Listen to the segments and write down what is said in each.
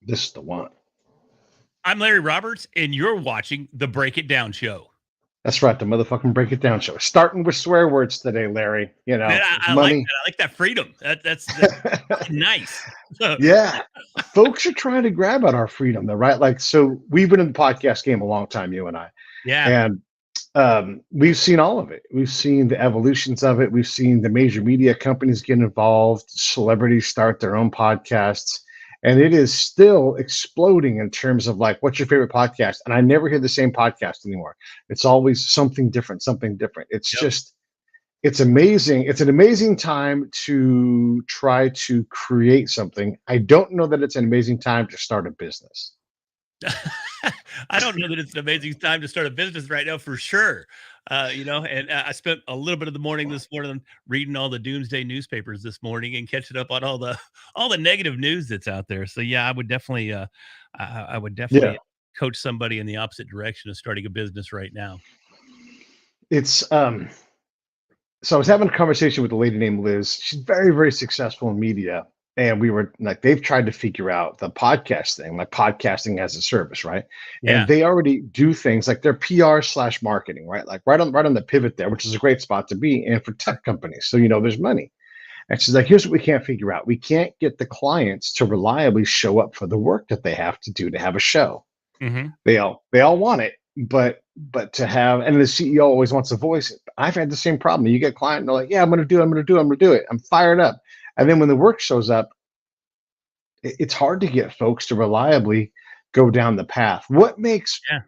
This is the one. I'm Larry Roberts, and you're watching the Break It Down Show. That's right, the motherfucking Break It Down show. Starting with swear words today, Larry. You know, Man, I like money. that. I like that freedom. That's fucking nice. Yeah. Folks are trying to grab at our freedom, though, right? Like, so we've been in the podcast game a long time, you and I. Yeah. And we've seen all of it. We've seen the evolutions of it. We've seen the major media companies get involved, celebrities start their own podcasts, and it is still exploding in terms of like, what's your favorite podcast? And I never hear the same podcast anymore. It's always something different, something different. It's Yep. just, it's amazing. It's an amazing time to try to create something. I don't know that it's an amazing time to start a business. I don't know that it's an amazing time to start a business right now for sure. And I spent a little bit of the morning this morning reading all the doomsday newspapers this morning and catching up on all the negative news that's out there. So yeah, I would Yeah. definitely coach somebody in the opposite direction of starting a business right now. It's so I was having a conversation with a lady named Liz. She's very, very successful in media. And we were like, they've tried to figure out the podcast thing, like podcasting as a service, right? And Yeah. they already do things like their PR/marketing, right? Like right on the pivot there, which is a great spot to be in for tech companies. So there's money. And she's like, here's what we can't figure out. We can't get the clients to reliably show up for the work that they have to do to have a show. Mm-hmm. They all want it, but to have, and the CEO always wants to voice it. I've had the same problem. You get a client and they're like, yeah, I'm gonna do it, I'm gonna do it, I'm gonna do it. I'm fired up. And then when the work shows up, it's hard to get folks to reliably go down the path. What makes Yeah.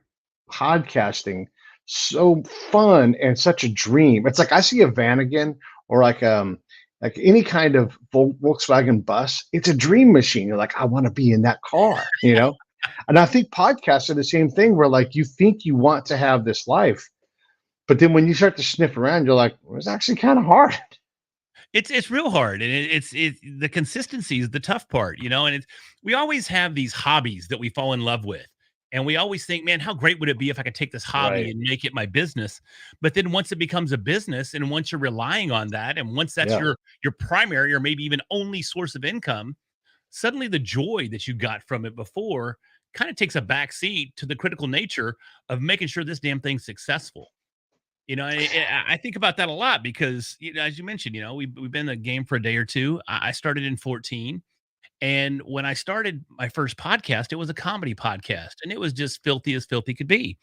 podcasting so fun and such a dream? It's like I see a van again, or like any kind of Volkswagen bus. It's a dream machine. You're like, I want to be in that car. And I think podcasts are the same thing, where like you think you want to have this life, but then when you start to sniff around, you're like, well, it's actually kind of hard. It's real hard, and it's the consistency is the tough part, and we always have these hobbies that we fall in love with. And we always think, man, how great would it be if I could take this hobby Right. and make it my business? But then once it becomes a business, and once you're relying on that, and once that's Yeah. your primary or maybe even only source of income, suddenly the joy that you got from it before kind of takes a back seat to the critical nature of making sure this damn thing's successful. I think about that a lot because, as you mentioned, we've been in the game for a day or two. I started in 14. And when I started my first podcast, it was a comedy podcast and it was just filthy as filthy could be.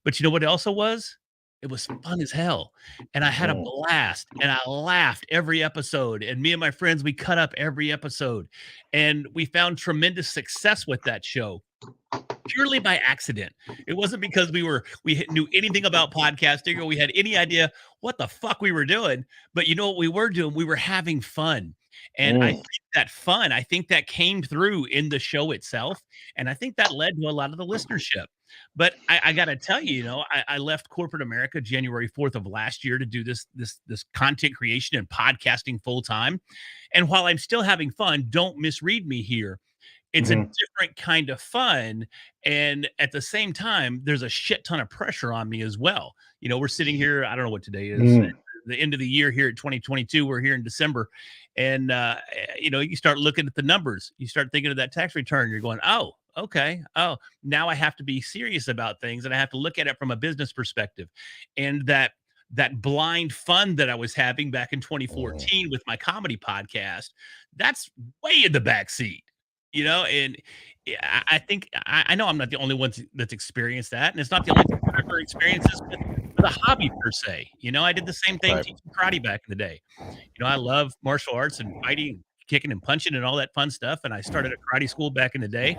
But you know what it also was? It was fun as hell. And I had a Mm. blast and I laughed every episode. And me and my friends, we cut up every episode. And we found tremendous success with that show purely by accident. It wasn't because knew anything about podcasting or we had any idea what the fuck we were doing. But you know what we were doing? We were having fun. And I Mm. think that fun, I think that came through in the show itself. And I think that led to a lot of the listenership. But I got to tell you, I left corporate America January 4th of last year to do this content creation and podcasting full time. And while I'm still having fun, don't misread me here. It's a Mhm. different kind of fun, and at the same time, there's a shit ton of pressure on me as well. We're sitting here, I don't know what today is, Mm. the end of the year here at 2022, we're here in December, and, you start looking at the numbers, you start thinking of that tax return, you're going, "Oh, okay. Oh, now I have to be serious about things, and I have to look at it from a business perspective." And that blind fun that I was having back in Mm. 2014 with my comedy podcast, that's way in the back seat. And yeah, I think I know I'm not the only one that's experienced that, and it's not the only thing I've ever experienced this with a hobby per se. I did the same thing Right. teaching karate back in the day. I love martial arts and fighting, kicking and punching and all that fun stuff. And I started a karate school back in the day,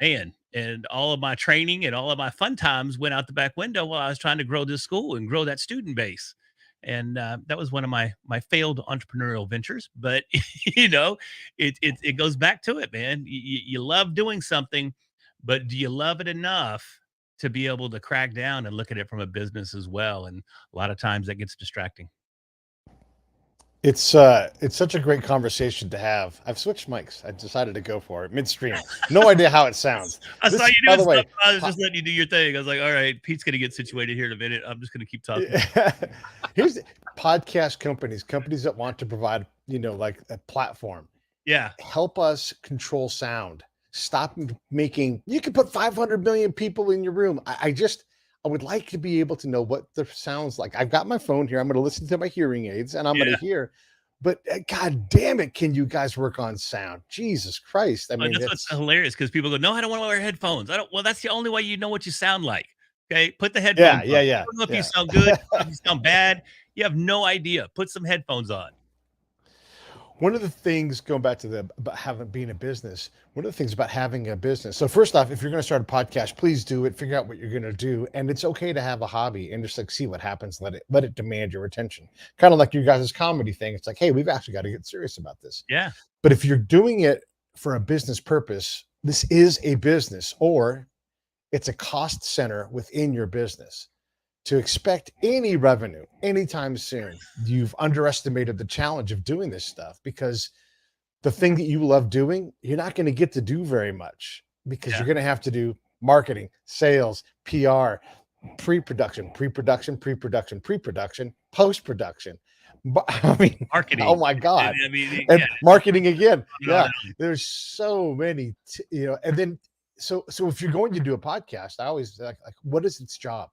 and all of my training and all of my fun times went out the back window while I was trying to grow this school and grow that student base. And that was one of my failed entrepreneurial ventures. But it goes back to it, man. You love doing something, but do you love it enough to be able to crack down and look at it from a business as well? And a lot of times that gets distracting. It's such a great conversation to have. I've switched mics. I decided to go for it midstream. No idea how it sounds. I saw you By doing the way, stuff. I was just letting you do your thing. I was like, all right, Pete's gonna get situated here in a minute. I'm just gonna keep talking. here's podcast companies that want to provide, like a platform. Yeah. Help us control sound. Stop making. You can put 500 million people in your room. I would like to be able to know what the sounds like. I've got my phone here. I'm going to listen to my hearing aids, and I'm going Yeah. to hear. But God damn it, can you guys work on sound? Jesus Christ! I Well, mean, that's what's it's hilarious because people go, "No, I don't wanna wear headphones." I don't well, that's the only way you know what you sound like, okay? Put the yeah, headphones on. yeah, You yeah, don't know if you yeah. sound good, you don't know if you sound bad. You have no idea. Put some headphones on. One of the things going back to the about having being a business, one of the things about having a business. So first off, if you're going to start a podcast, please do it. Figure out what you're going to do, and it's okay to have a hobby and just like see what happens. Let it demand your attention. Kind of like you guys' comedy thing. It's like, hey, we've actually got to get serious about this. Yeah. But if you're doing it for a business purpose, this is a business, or it's a cost center within your business. To expect any revenue anytime soon, you've underestimated the challenge of doing this stuff, because the thing that you love doing, you're not going to get to do very much, because Yeah. you're going to have to do marketing, sales, PR, pre-production, post-production. But I mean, oh Marketing. my God. I mean, And yeah, marketing again. on and Yeah. on. There's so many, and then, so if you're going to do a podcast, I always like, what is its job?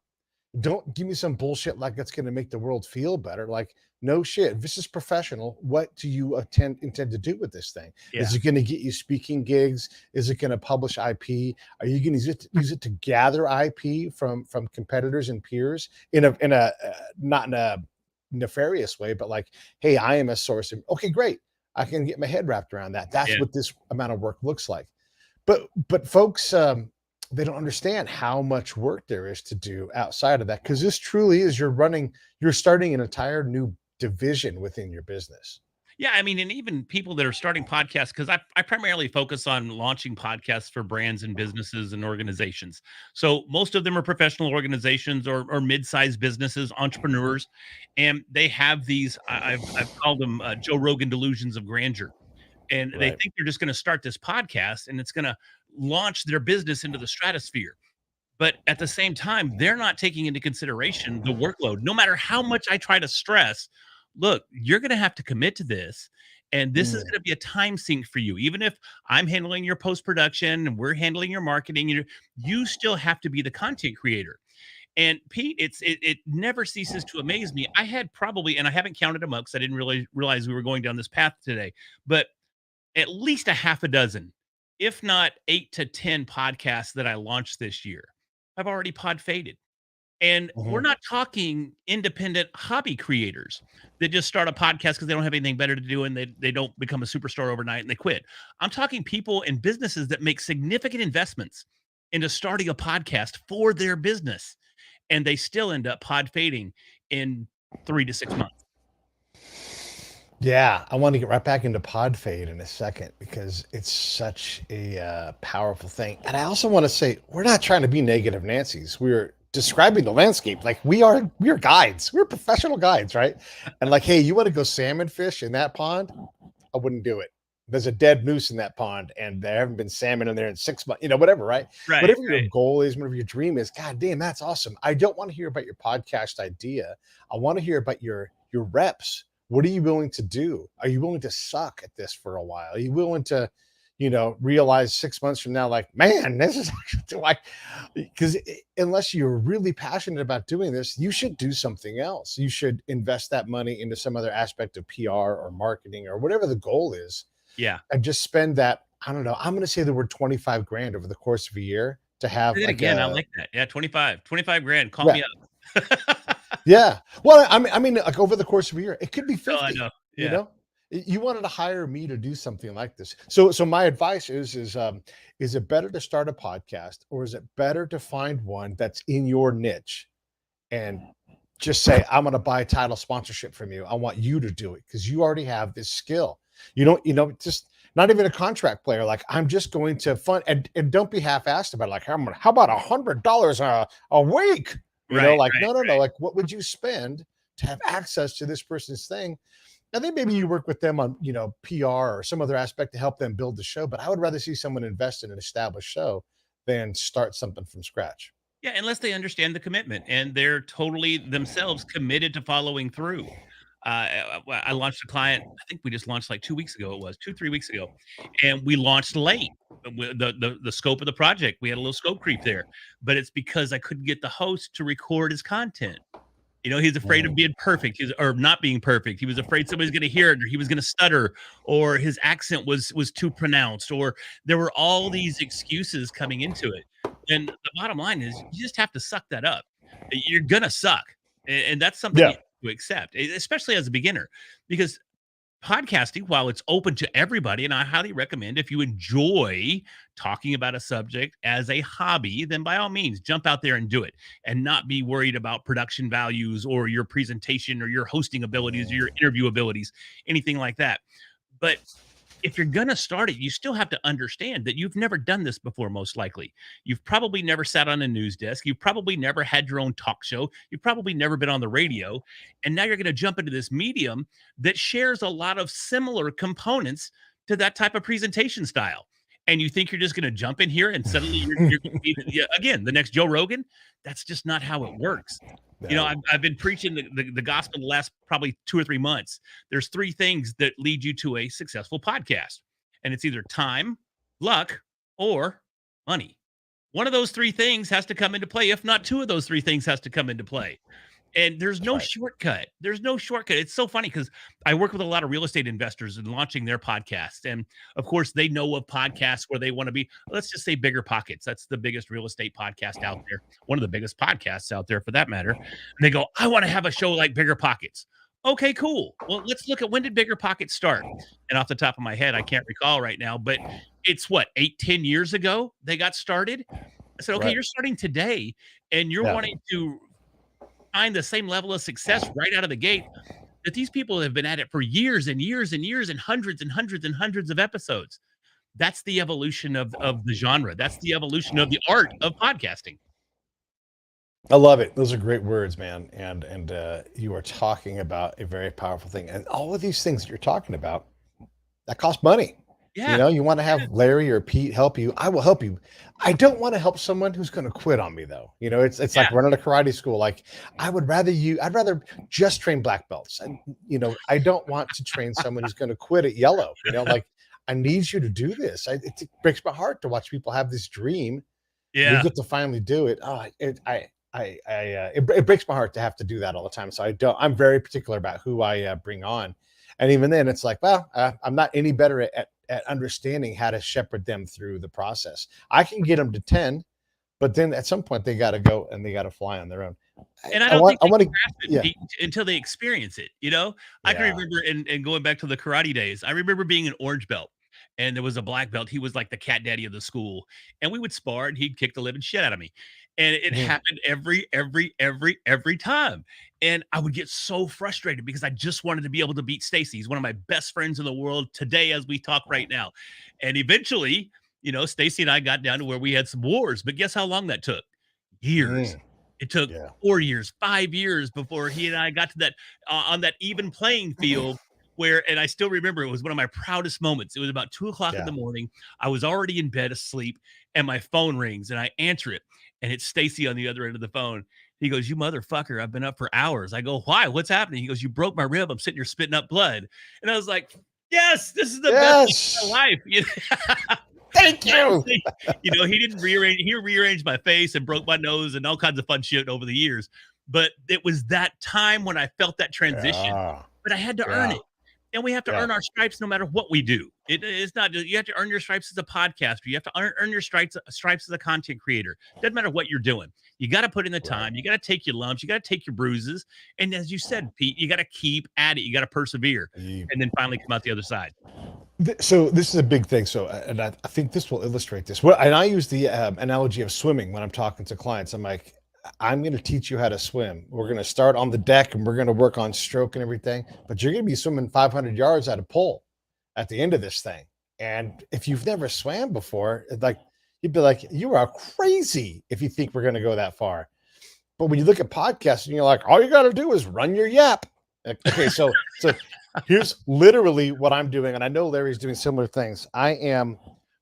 Don't give me some bullshit like that's going to make the world feel better. Like, no shit. This is professional. What do you intend to do with this thing? Yeah. Is it going to get you speaking gigs? Is it going to publish IP? Are you going to use it to gather IP from competitors and peers in a not in a nefarious way, but like, hey, I am a source. Okay, great. I can get my head wrapped around that. That's Yeah. what this amount of work looks like. But folks, they don't understand how much work there is to do outside of that, because this truly is you're starting an entire new division within your business. Yeah, I mean, and even people that are starting podcasts, because I primarily focus on launching podcasts for brands and businesses and organizations. So most of them are professional organizations or mid-sized businesses, entrepreneurs, and they have these. I've called them Joe Rogan delusions of grandeur, and they Right. think they're just going to start this podcast and it's going to launch their business into the stratosphere. But at the same time, they're not taking into consideration the workload. No matter how much I try to stress, look, you're going to have to commit to this. And this is Mm. going to be a time sink for you. Even if I'm handling your post production and we're handling your marketing, you still have to be the content creator. And Pete, it never ceases to amaze me. I had probably, and I haven't counted them up because I didn't really realize we were going down this path today, but at least a half a dozen, if not 8 to 10 podcasts that I launched this year. I've already pod faded. And we're Mhm. not talking independent hobby creators that just start a podcast because they don't have anything better to do and they don't become a superstar overnight and they quit. I'm talking people and businesses that make significant investments into starting a podcast for their business and they still end up pod fading in 3 to 6 months. Yeah, I want to get right back into pod fade in a second, because it's such a powerful thing. And I also want to say, we're not trying to be negative Nancy's. We're describing the landscape. Like, we are guides. We're professional guides, right? And like, hey, you want to go salmon fish in that pond? I wouldn't do it. There's a dead moose in that pond, and there haven't been salmon in there in 6 months. Whatever, right? Right, Whatever your right. goal is, whatever your dream is, God damn, that's awesome. I don't want to hear about your podcast idea. I want to hear about your reps. What are you willing to do? Are you willing to suck at this for a while? Are you willing to, realize 6 months from now, like, man, this is actually like, because unless you're really passionate about doing this, you should do something else. You should invest that money into some other aspect of PR or marketing or whatever the goal is, Yeah. and just spend that. I don't know. I'm going to say the word 25 grand over the course of a year to have Say it like again. I a, like that. Yeah, 25 grand. Call yeah, me up. yeah. Well, I mean, like over the course of a year, it could be No, I 50, know. you Yeah. know? You wanted to hire me to do something like this. So my advice is it better to start a podcast, or is it better to find one that's in your niche and just say, I'm going to buy title sponsorship from you. I want you to do it because you already have this skill. You don't, just not even a contract player. Like, I'm just going to fund, and don't be half-assed about it. Like, how about $100 a week? Right, Like, right, no, no, no. right. Like, what would you spend to have access to this person's thing? And then maybe you work with them on, PR or some other aspect to help them build the show. But I would rather see someone invest in an established show than start something from scratch. Yeah, unless they understand the commitment and they're totally themselves committed to following through. Well, I launched a client, I think we just launched like 2 weeks ago, it was 2, 3 weeks ago, and we launched late. the scope of the project. We had a little scope creep there, but it's because I couldn't get the host to record his content. He's afraid of being perfect, or not being perfect. He was afraid somebody's going to hear it, or he was going to stutter, or his accent was too pronounced, or there were all these excuses coming into it. And the bottom line is, you just have to suck that up. You're gonna suck, and that's something you have to accept, especially as a beginner, because podcasting, while it's open to everybody, and I highly recommend, if you enjoy talking about a subject as a hobby, then by all means jump out there and do it, and not be worried about production values or your presentation or your hosting abilities or your interview abilities, anything like that. But if you're going to start it, you still have to understand that you've never done this before, most likely. You've probably never sat on a news desk. You've probably never had your own talk show. You've probably never been on the radio. And now you're going to jump into this medium that shares a lot of similar components to that type of presentation style. And you think you're just going to jump in here and suddenly you're going to be, again, the next Joe Rogan? That's just not how it works. I've been preaching the gospel the last probably 2 or 3 months. There's 3 things that lead you to a successful podcast, and it's either time, luck, or money. One of those 3 things has to come into play. If not, 2 of those 3 things has to come into play. And there's no shortcut. There's no shortcut. It's so funny because I work with a lot of real estate investors in launching their podcasts. And of course, they know of podcasts where they want to be, let's just say Bigger Pockets. That's the biggest real estate podcast out there. One of the biggest podcasts out there for that matter. And they go, I want to have a show like Bigger Pockets. Okay, cool. Well, let's look at, when did Bigger Pockets start? And off the top of my head, I can't recall right now, but it's 8-10 years ago they got started. I said, okay, you're starting today and you're wanting to find the same level of success right out of the gate that these people have been at it for years and years and years and hundreds and hundreds and hundreds of episodes. That's the evolution of the genre. That's the evolution of the art of podcasting. I love it. Those are great words, man. And you are talking about a very powerful thing. And all of these things that you're talking about, that cost money. Yeah. You want to have Larry or Pete help you. I will help you. I don't want to help someone who's going to quit on me though. It's like running a karate school. Like I'd rather just train black belts. And, I don't want to train someone who's going to quit at yellow, like I need you to do this. It breaks my heart to watch people have this dream. Yeah. We get to finally do it. It breaks my heart to have to do that all the time. So I'm very particular about who I bring on. And even then it's like, well, I'm not any better at understanding how to shepherd them through the process. I can get them to 10, but then at some point they got to go and they got to fly on their own. And I want to grasp it until they experience it. I can remember, and going back to the karate days, I remember being an orange belt and there was a black belt. He was like the cat daddy of the school, and we would spar and he'd kick the living shit out of me. And it happened every time. And I would get so frustrated because I just wanted to be able to beat Stacy. He's one of my best friends in the world today as we talk right now. And eventually, Stacy and I got down to where we had some wars. But guess how long that took? Years. It took 4 years, 5 years before he and I got to that on that even playing field and I still remember it was one of my proudest moments. It was about 2:00 in the morning. I was already in bed asleep and my phone rings and I answer it. And it's Stacy on the other end of the phone. He goes, "You motherfucker, I've been up for hours." I go, "Why? What's happening?" He goes, "You broke my rib. I'm sitting here spitting up blood." And I was like, yes, this is the best thing in my life. Thank you. He didn't rearrange. He rearranged my face and broke my nose and all kinds of fun shit over the years. But it was that time when I felt that transition. But I had to earn it. And we have to earn our stripes no matter what we do. It's not just, you have to earn your stripes as a podcaster. You have to earn your stripes as a content creator. Doesn't matter what you're doing. You got to put in the time. You got to take your lumps. You got to take your bruises. And as you said, Pete, you got to keep at it. You got to persevere and then finally come out the other side. So this is a big thing. So, and I think this will illustrate this. And I use the analogy of swimming when I'm talking to clients. I'm like, I'm going to teach you how to swim. We're going to start on the deck and we're going to work on stroke and everything, but you're going to be swimming 500 yards at a pole at the end of this thing. And if you've never swam before, you'd be like, you are crazy if you think we're going to go that far. But when you look at podcasting, you're like, all you got to do is run your yap. Okay. So here's literally what I'm doing. And I know Larry's doing similar things. I am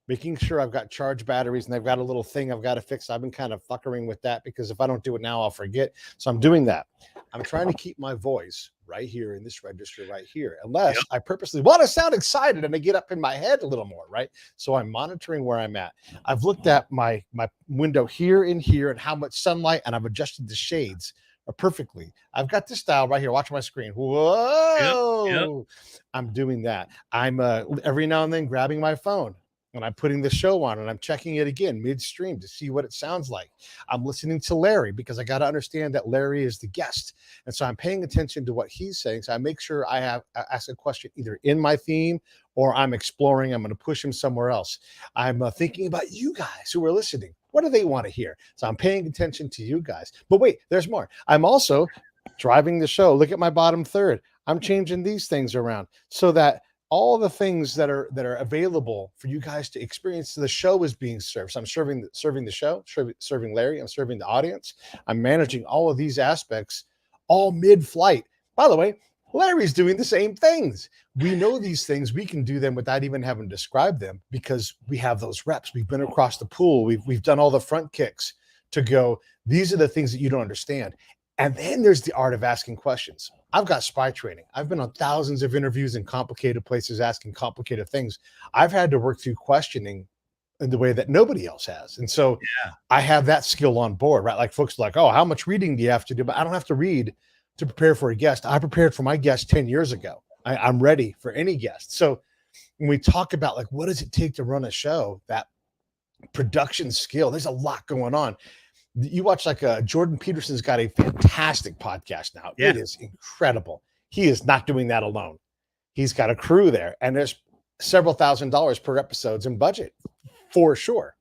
making sure I've got charged batteries and they've got a little thing I've got to fix. I've been kind of fuckering with that because if I don't do it now, I'll forget. So I'm doing that. I'm trying to keep my voice right here in this register right here, Yep. unless I purposely want to sound excited and I get up in my head a little more, right? So I'm monitoring where I'm at. I've looked at my window here and here and how much sunlight, and I've adjusted the shades perfectly. I've got this dial right here. Watch my screen. Yep. Yep. Whoa! I'm doing that. I'm every now and then grabbing my phone and I'm putting the show on and I'm checking it again midstream to see what it sounds like. I'm listening to Larry because I got to understand that Larry is the guest. And so I'm paying attention to what he's saying. So I make sure I ask a question either in my theme or I'm exploring. I'm going to push him somewhere else. I'm thinking about you guys who are listening. What do they want to hear? So I'm paying attention to you guys. But wait, there's more. I'm also driving the show. Look at my bottom third. I'm changing these things around so that all the things that are available for you guys to experience, the show is being served. So I'm serving the show, serving Larry. I'm serving the audience. I'm managing all of these aspects, all mid-flight. By the way, Larry's doing the same things. We know these things. We can do them without even having to describe them because we have those reps. We've been across the pool. We've done all the front kicks to go. These are the things that you don't understand. And then there's the art of asking questions. I've got spy training. I've been on thousands of interviews in complicated places asking complicated things. I've had to work through questioning in the way that nobody else has. And so Yeah. I have that skill on board, right? Like folks are like, oh, how much reading do you have to do? But I don't have to read to prepare for a guest. I prepared for my guest 10 years ago. I'm ready for any guest. So when we talk about like, what does it take to run a show, that production skill, there's a lot going on. You watch like Jordan Peterson's got a fantastic podcast now. Yeah. It is incredible. He is not doing that alone. He's got a crew there, and there's several $1,000s per episodes in budget for sure.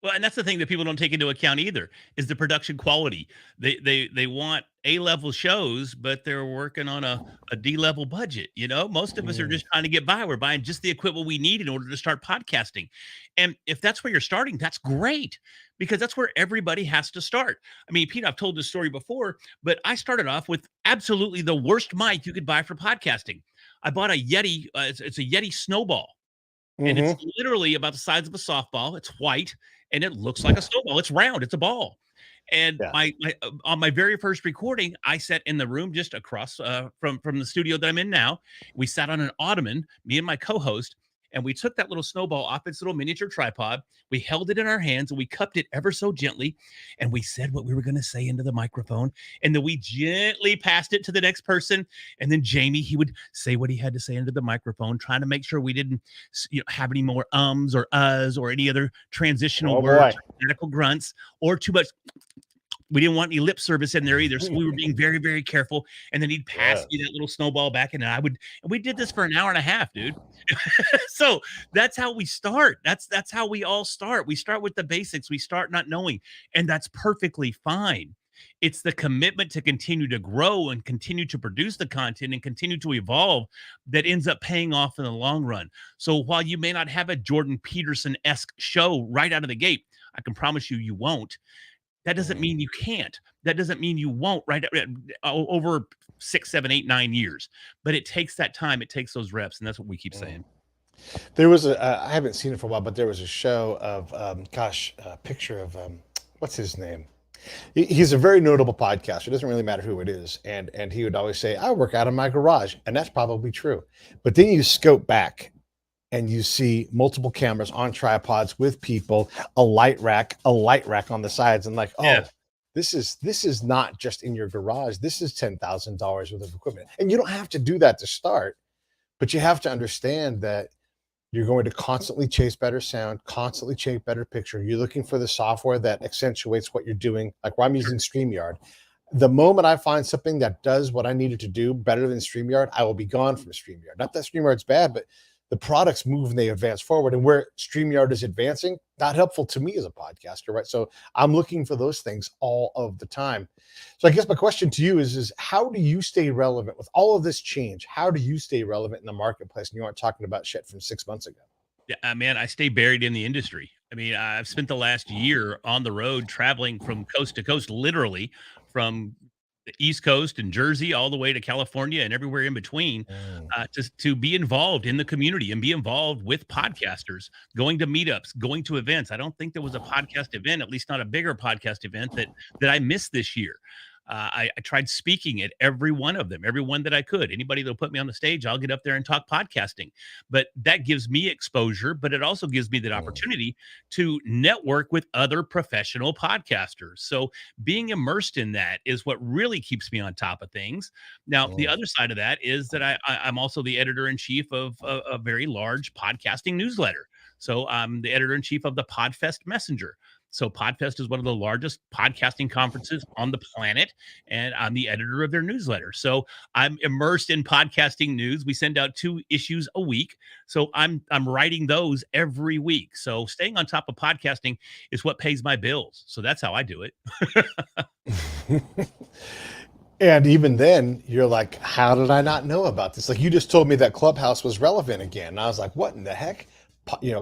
Well, and that's the thing that people don't take into account either is the production quality. They want A-level shows, but they're working on a D-level budget. You know, most of us are just trying to get by. We're buying just the equipment we need in order to start podcasting. And if that's where you're starting, that's great because that's where everybody has to start. I mean, Pete, I've told this story before, but I started off with absolutely the worst mic you could buy for podcasting. I bought a Yeti. It's a Yeti Snowball. And it's literally about the size of a softball. It's white and it looks like a snowball. It's round. It's a ball. And Yeah. my on my very first recording, I sat in the room just across from the studio that I'm in now. We sat on an ottoman, me and my co-host, and we took that little snowball off its little miniature tripod. We held it in our hands and we cupped it ever so gently, and we said what we were going to say into the microphone, and then we gently passed it to the next person. And then Jamie, he would say what he had to say into the microphone, trying to make sure we didn't have any more ums or uhs or any other transitional words, medical grunts, or too much. We didn't want any lip service in there either. So we were being very, very careful. And then he'd pass me that little snowball back. And we did this for an hour and a half, dude. So that's how we start. That's how we all start. We start with the basics. We start not knowing. And that's perfectly fine. It's the commitment to continue to grow and continue to produce the content and continue to evolve that ends up paying off in the long run. So while you may not have a Jordan Peterson-esque show right out of the gate, I can promise you, you won't. That doesn't mean you can't. That doesn't mean you won't right over 6, 7, 8, 9 years. But it takes that time. It takes those reps. And that's what we keep saying. There was I haven't seen it for a while, but there was a show of, a picture of, what's his name? He's a very notable podcaster. It doesn't really matter who it is. And he would always say, I work out of my garage. And that's probably true. But then you scope back and you see multiple cameras on tripods with people, a light rack on the sides, and like, Yeah. this is not just in your garage. This is $10,000 worth of equipment. And you don't have to do that to start, but you have to understand that you're going to constantly chase better sound, constantly chase better picture. You're looking for the software that accentuates what you're doing. Like where I'm using StreamYard. The moment I find something that does what I needed to do better than StreamYard, I will be gone from StreamYard. Not that StreamYard's bad, but the products move and they advance forward. And where StreamYard is advancing, not helpful to me as a podcaster, right? So I'm looking for those things all of the time. So I guess my question to you is how do you stay relevant with all of this change? How do you stay relevant in the marketplace? And you aren't talking about shit from 6 months ago. Yeah, man, I stay buried in the industry. I mean, I've spent the last year on the road traveling from coast to coast, literally from the East Coast and Jersey all the way to California and everywhere in between, to be involved in the community and be involved with podcasters, going to meetups, going to events. I don't think there was a podcast event, at least not a bigger podcast event that I missed this year. I tried speaking at every one of them, every one that I could. Anybody that'll put me on the stage, I'll get up there and talk podcasting. But that gives me exposure, but it also gives me that Mm, opportunity to network with other professional podcasters. So being immersed in that is what really keeps me on top of things. Now, the mm. other side of that is that I'm also the editor in chief of a very large podcasting newsletter. So I'm the editor in chief of the Podfest Messenger. So Podfest is one of the largest podcasting conferences on the planet, and I'm the editor of their newsletter. So I'm immersed in podcasting news. We send out 2 issues a week, so I'm writing those every week. So staying on top of podcasting is what pays my bills. So that's how I do it. And even then, you're like, how did I not know about this? Like, you just told me that Clubhouse was relevant again. And I was like, what in the heck?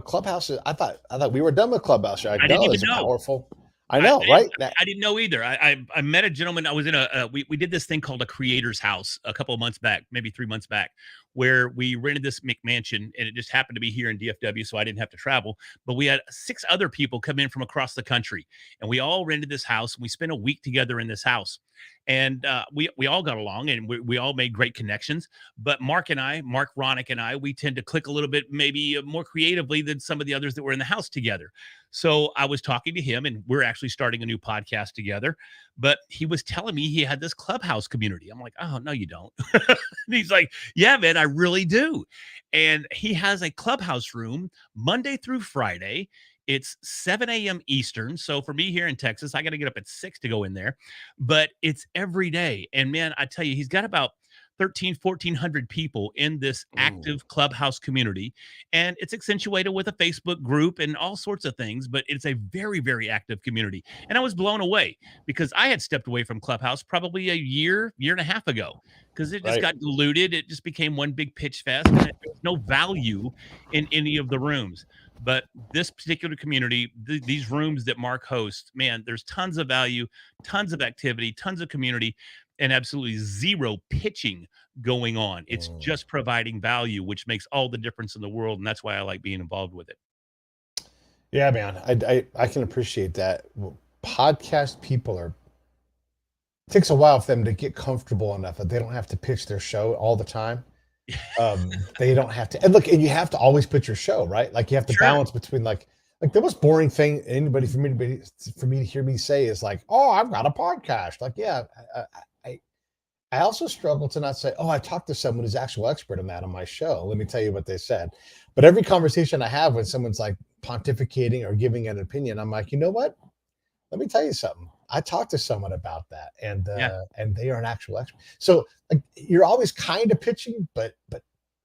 Clubhouse is, I thought we were done with Clubhouse. You're like, I didn't no, even it's a know. powerful. I I, know, and right? I didn't know either. I met a gentleman. I was in we did this thing called a creator's house a couple of months back, maybe 3 months back, where we rented this McMansion, and it just happened to be here in DFW, so I didn't have to travel. But we had 6 other people come in from across the country, and we all rented this house, and we spent a week together in this house. And we all got along, and we all made great connections. But Mark Ronick and I, we tend to click a little bit maybe more creatively than some of the others that were in the house together. So I was talking to him, and we're actually starting a new podcast together. But he was telling me he had this Clubhouse community. I'm like, oh, no, you don't. And he's like, yeah, man, I really do. And he has a Clubhouse room Monday through Friday. It's 7 a.m. Eastern. So for me here in Texas, I got to get up at 6 to go in there, but it's every day. And man, I tell you, he's got about 1,400 people in this Mm, active Clubhouse community, and it's accentuated with a Facebook group and all sorts of things, but it's a very, very active community. And I was blown away because I had stepped away from Clubhouse probably a year and a half ago because it just right. got diluted. It just became one big pitch fest, and there was no value in any of the rooms. But this particular community, these rooms that Mark hosts, man, there's tons of value, tons of activity, tons of community, and absolutely zero pitching going on. It's Mm. just providing value, which makes all the difference in the world. And that's why I like being involved with it. Yeah, man. I can appreciate that. Podcast people are, it takes a while for them to get comfortable enough that they don't have to pitch their show all the time. They don't have to, and look, and you have to always put your show, right? Like you have to Sure. balance between like the most boring thing anybody for me to hear me say is like, oh, I've got a podcast. Like, yeah, I I also struggle to not say, oh, I talked to someone who's actual expert in that on my show. Let me tell you what they said. But every conversation I have when someone's like pontificating or giving an opinion, I'm like, you know what? Let me tell you something. I talked to someone about that, Yeah. and they are an actual expert. So like you're always kind of pitching, but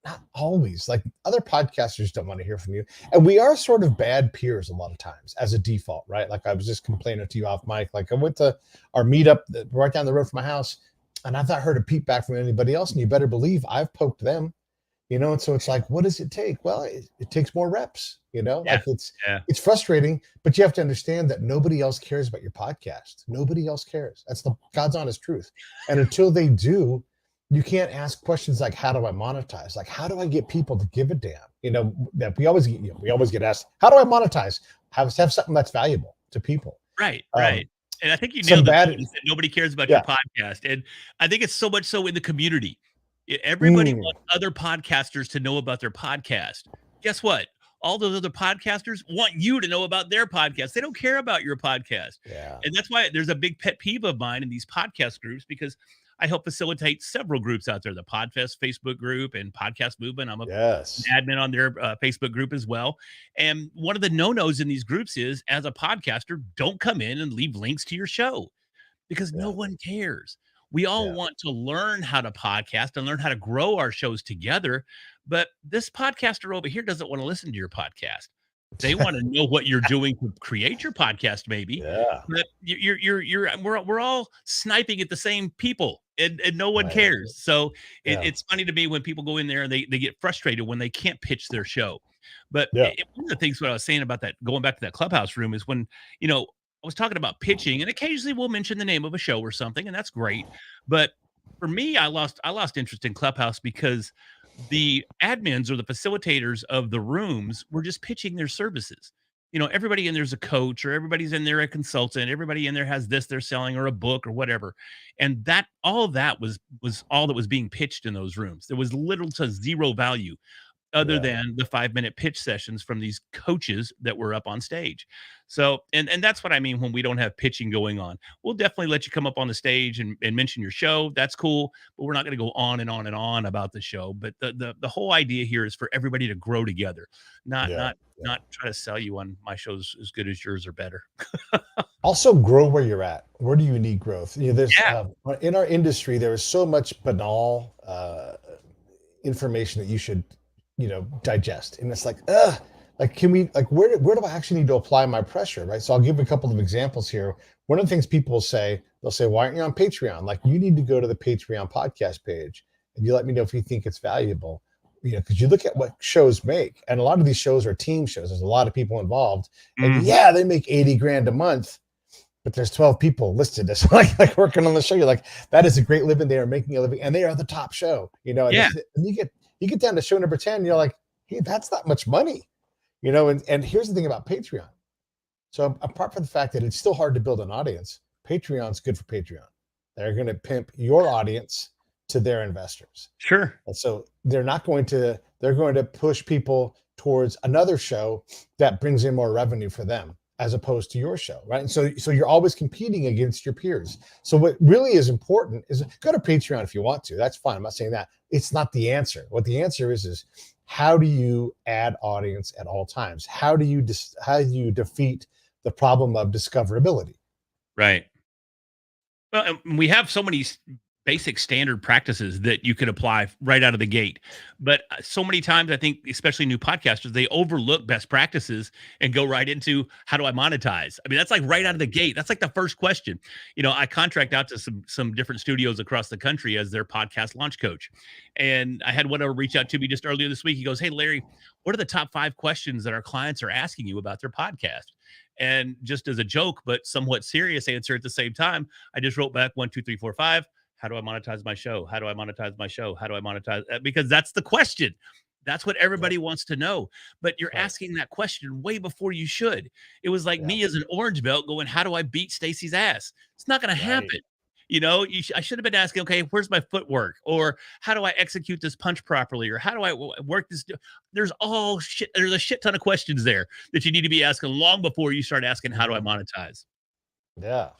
not always. Like other podcasters don't want to hear from you, and we are sort of bad peers a lot of times as a default, right? Like I was just complaining to you off mic. Like I went to our meetup right down the road from my house, and I've not heard a peep back from anybody else. And you better believe I've poked them, and so it's like, what does it take? Well, it takes more reps, Yeah. like Yeah. it's frustrating, but you have to understand that nobody else cares about your podcast. Nobody else cares. That's the God's honest truth. And until they do, you can't ask questions like, how do I monetize? Like, how do I get people to give a damn? That we always get asked, how do I monetize? Have something that's valuable to people. Right. Um, Right. And I think you some nailed the point bad, is that nobody cares about your yeah. podcast. And I think it's so much so in the community. Everybody Mm, wants other podcasters to know about their podcast. Guess what? All those other podcasters want you to know about their podcast. They don't care about your podcast. yeah. And that's why there's a big pet peeve of mine in these podcast groups because I help facilitate several groups out there, the Podfest Facebook group and Podcast Movement. I'm a Yes. admin on their Facebook group as well. And one of the no-nos in these groups is as a podcaster, don't come in and leave links to your show because no Yeah. one cares. We all Yeah. want to learn how to podcast and learn how to grow our shows together. But this podcaster over here doesn't want to listen to your podcast. They want to know what you're doing to create your podcast, maybe. Yeah. But we're all sniping at the same people, and no one Right. cares. So Yeah. it's funny to me when people go in there and they get frustrated when they can't pitch their show. But Yeah. one of the things what I was saying about that, going back to that Clubhouse room, is when I was talking about pitching, and occasionally we'll mention the name of a show or something, and that's great. But for me, I lost interest in Clubhouse because the admins or the facilitators of the rooms were just pitching their services. everybody in there's a coach, or everybody's in there a consultant, everybody in there has this they're selling, or a book, or whatever. And that all of that was all that was being pitched in those rooms. There was little to zero value other Yeah. than the 5-minute pitch sessions from these coaches that were up on stage. So, and that's what I mean when we don't have pitching going on. We'll definitely let you come up on the stage and mention your show. That's cool, but we're not going to go on and on and on about the show. But the whole idea here is for everybody to grow together, not Yeah. not not try to sell you on my show's as good as yours or better. Also grow where you're at. Where do you need growth? There's Yeah. in our industry, there is so much banal information that you should, digest. And it's like, can we, like, where do I actually need to apply my pressure? Right. So I'll give a couple of examples here. One of the things people will say, they'll say, why aren't you on Patreon? Like, you need to go to the Patreon podcast page and you let me know if you think it's valuable. Because you look at what shows make, and a lot of these shows are team shows. There's a lot of people involved, and Mhm. yeah, they make 80 grand a month, but there's 12 people listed as like working on the show. You're like, that is a great living. They are making a living, and they are the top show. Yeah. And you get down to show number 10, and you're like, hey, that's not much money. And here's the thing about Patreon. So apart from the fact that it's still hard to build an audience, Patreon's good for Patreon. They're going to pimp your audience to their investors. Sure. And so they're going to push people towards another show that brings in more revenue for them as opposed to your show, right? And so you're always competing against your peers. So what really is important is go to Patreon if you want to. That's fine. I'm not saying that. It's not the answer. What the answer is how do you add audience at all times? How do you defeat the problem of discoverability? Right. Well, and we have so many basic standard practices that you could apply right out of the gate. But so many times, I think, especially new podcasters, they overlook best practices and go right into how do I monetize? I mean, that's like right out of the gate. That's like the first question. I contract out to some different studios across the country as their podcast launch coach. And I had one reach out to me just earlier this week. He goes, "Hey, Larry, what are the top 5 questions that our clients are asking you about their podcast?" And just as a joke, but somewhat serious answer at the same time, I just wrote back 1, 2, 3, 4, 5. How do I monetize my show? How do I monetize my show? How do I monetize? Because that's the question. That's what everybody wants to know. But you're Right. asking that question way before you should. It was like Yeah. me as an orange belt going, how do I beat Stacy's ass? It's not going to Right. happen. I should have been asking, okay, where's my footwork? Or how do I execute this punch properly? Or how do I work this? There's a shit ton of questions there that you need to be asking long before you start asking, how do I monetize? Yeah.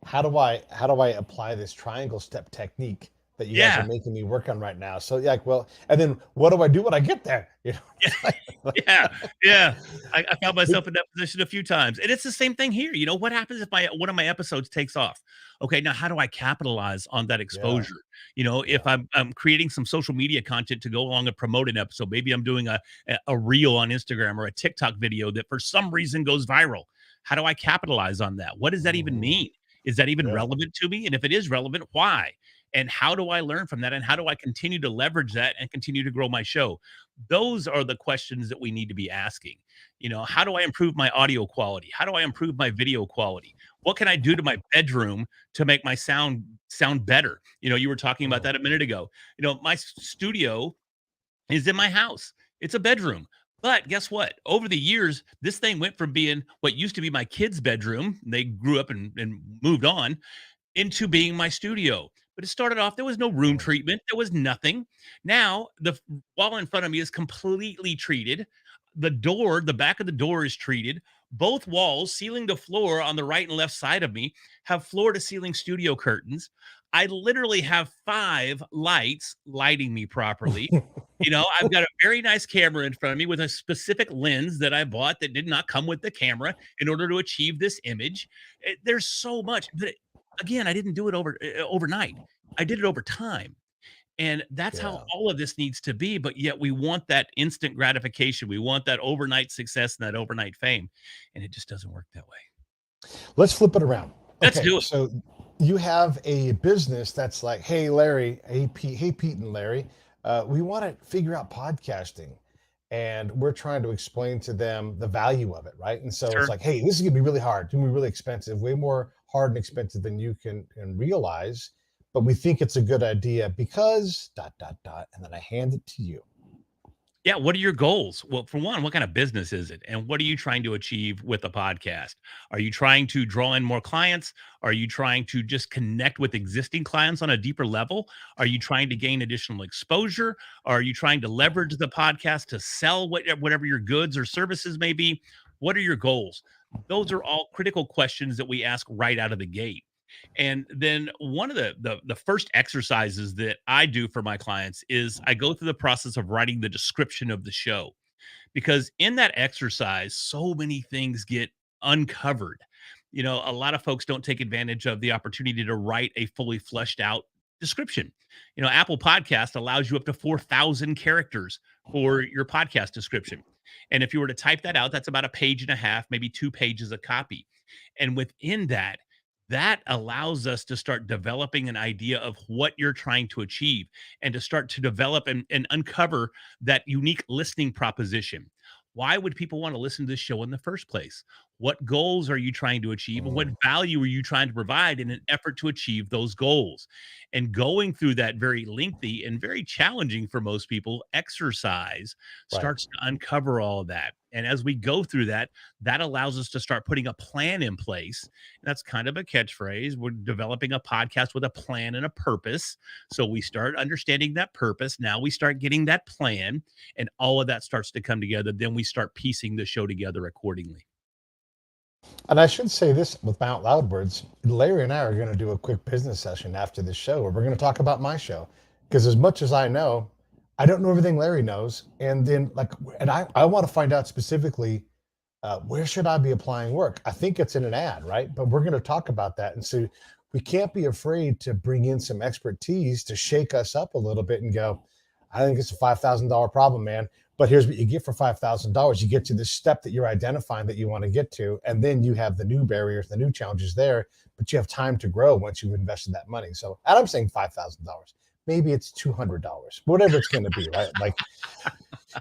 How do I apply this triangle step technique that you guys are Yeah. making me work on right now? So yeah, well, and then what do I do when I get there? Yeah, yeah. I found myself in that position a few times, and it's the same thing here. What happens if one of my episodes takes off? Okay, now how do I capitalize on that Yeah, exposure? If yeah. I'm creating some social media content to go along and promote an episode, maybe I'm doing a reel on Instagram or a TikTok video that for some reason goes viral. How do I capitalize on that? What does that even Mhm. mean? Is that even Yeah. relevant to me? And if it is relevant, why? And how do I learn from that? And how do I continue to leverage that and continue to grow my show? Those are the questions that we need to be asking. How do I improve my audio quality? How do I improve my video quality? What can I do to my bedroom to make my sound better? You were talking about Mm. that a minute ago. My studio is in my house. It's a bedroom. But guess what? Over the years, this thing went from being what used to be my kids' bedroom. They grew up and moved on into being my studio. But it started off, there was no room Mm. treatment, there was nothing. Now, the wall in front of me is completely treated. The back of the door is treated. Both walls, ceiling to floor on the right and left side of me, have floor to ceiling studio curtains. I literally have 5 lights lighting me properly. I've got a very nice camera in front of me with a specific lens that I bought that did not come with the camera in order to achieve this image. There's so much. But again, I didn't do it overnight. I did it over time. And that's how Yeah. all of this needs to be. But yet we want that instant gratification. We want that overnight success and that overnight fame. And it just doesn't work that way. Let's flip it around. Let's Okay, do it. so you have a business that's like, hey Larry, hey Pete and Larry, we want to figure out podcasting, and we're trying to explain to them the value of it, right? And so it's Sure. like, hey, this is gonna be really hard, it's gonna be really expensive, way more hard and expensive than you can realize, but we think it's a good idea because dot dot dot, and then I hand it to you. Yeah, what are your goals? Well, for one, what kind of business is it? And what are you trying to achieve with a podcast? Are you trying to draw in more clients? Are you trying to just connect with existing clients on a deeper level? Are you trying to gain additional exposure? Are you trying to leverage the podcast to sell whatever your goods or services may be? What are your goals? Those are all critical questions that we ask right out of the gate. And then one of the first exercises that I do for my clients is I go through the process of writing the description of the show, because in that exercise so many things get uncovered. A lot of folks don't take advantage of the opportunity to write a fully fleshed out description. Apple Podcast allows you up to 4,000 characters for your podcast description, and if you were to type that out, that's about a page and a half, maybe 2 pages a copy. And within that, that allows us to start developing an idea of what you're trying to achieve, and to start to develop and uncover that unique listening proposition. Why would people want to listen to this show in the first place? What goals are you trying to achieve, and what Mm, value are you trying to provide in an effort to achieve those goals? And going through that very lengthy and very challenging for most people exercise right. starts to uncover all of that. And as we go through that, that allows us to start putting a plan in place. That's kind of a catchphrase. We're developing a podcast with a plan and a purpose. So we start understanding that purpose. Now we start getting that plan, and all of that starts to come together. Then we start piecing the show together accordingly. And I should say this with my out loud words. Larry and I are going to do a quick business session after this show where we're going to talk about my show. Because as much as I know, I don't know everything Larry knows. And then, like, and I want to find out specifically where should I be applying work? I think it's in an ad, right? But we're going to talk about that. And so we can't be afraid to bring in some expertise to shake us up a little bit and go, I think it's a $5,000 problem, man. But here's what you get for $5,000. You get to the step that you're identifying that you want to get to. And then you have the new barriers, the new challenges there, but you have time to grow once you've invested that money. So, and I'm saying $5,000. Maybe it's $200, whatever it's going to be, right? Like,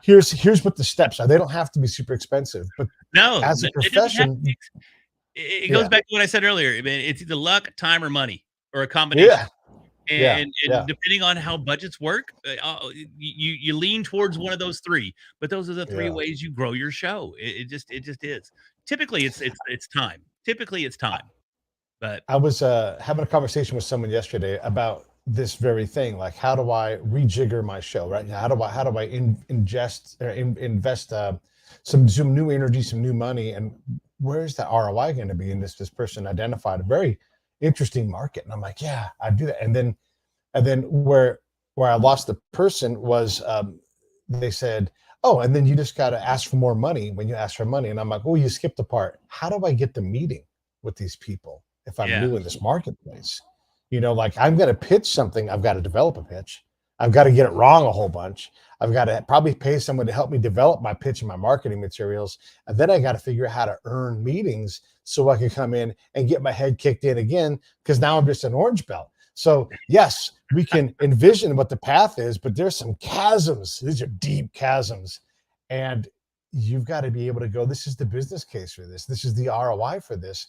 here's what the steps are. They don't have to be super expensive, but No, as a it doesn't have profession, it goes yeah, back to what I said earlier. I mean, it's either luck, time, or money, or a combination. yeah, yeah, And yeah, depending on how budgets work, you lean towards one of those three. But those are the three yeah. ways you grow your show. It just is. Typically, it's time. Typically, it's I, time. But I was having a conversation with someone yesterday about this very thing. Like, how do I rejigger my show? Right? How do I invest some new energy, some new money, and where's the ROI going to be? And this person identified a very interesting market, and I'm like, yeah, I do that. And then where I lost the person was they said, oh, and then you just got to ask for more money when you ask for money. And I'm like, oh, you skipped the part. How do I get the meeting with these people if I'm yeah, new in this marketplace? Like I'm going to pitch something. I've got to develop a pitch. I've got to get it wrong a whole bunch. I've got to probably pay someone to help me develop my pitch and my marketing materials. And then I got to figure out how to earn meetings so I can come in and get my head kicked in again because now I'm just an orange belt. So, yes, we can envision what the path is, but there's some chasms. These are deep chasms. And you've got to be able to go, this is the business case for this. This is the ROI for this.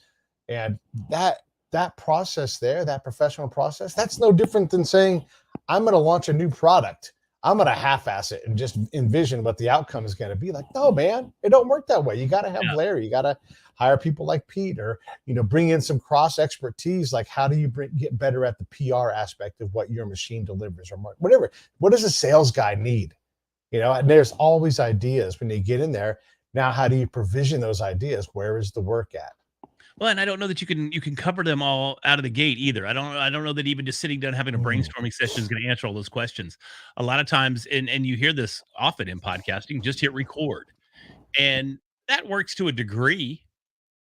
And that process there, that professional process, that's no different than saying, I'm going to launch a new product. I'm going to half-ass it and just envision what the outcome is going to be. Like, no, man, it don't work that way. You got to have yeah. Larry. You got to hire people like Pete, or bring in some cross expertise. Like, how do you get better at the PR aspect of what your machine delivers, or whatever? What does a sales guy need? And there's always ideas when you get in there. Now, how do you provision those ideas? Where is the work at? Well, and I don't know that you can cover them all out of the gate either. I don't know that even just sitting down having a Mm, brainstorming session is going to answer all those questions. A lot of times, and you hear this often in podcasting, just hit record, and that works to a degree.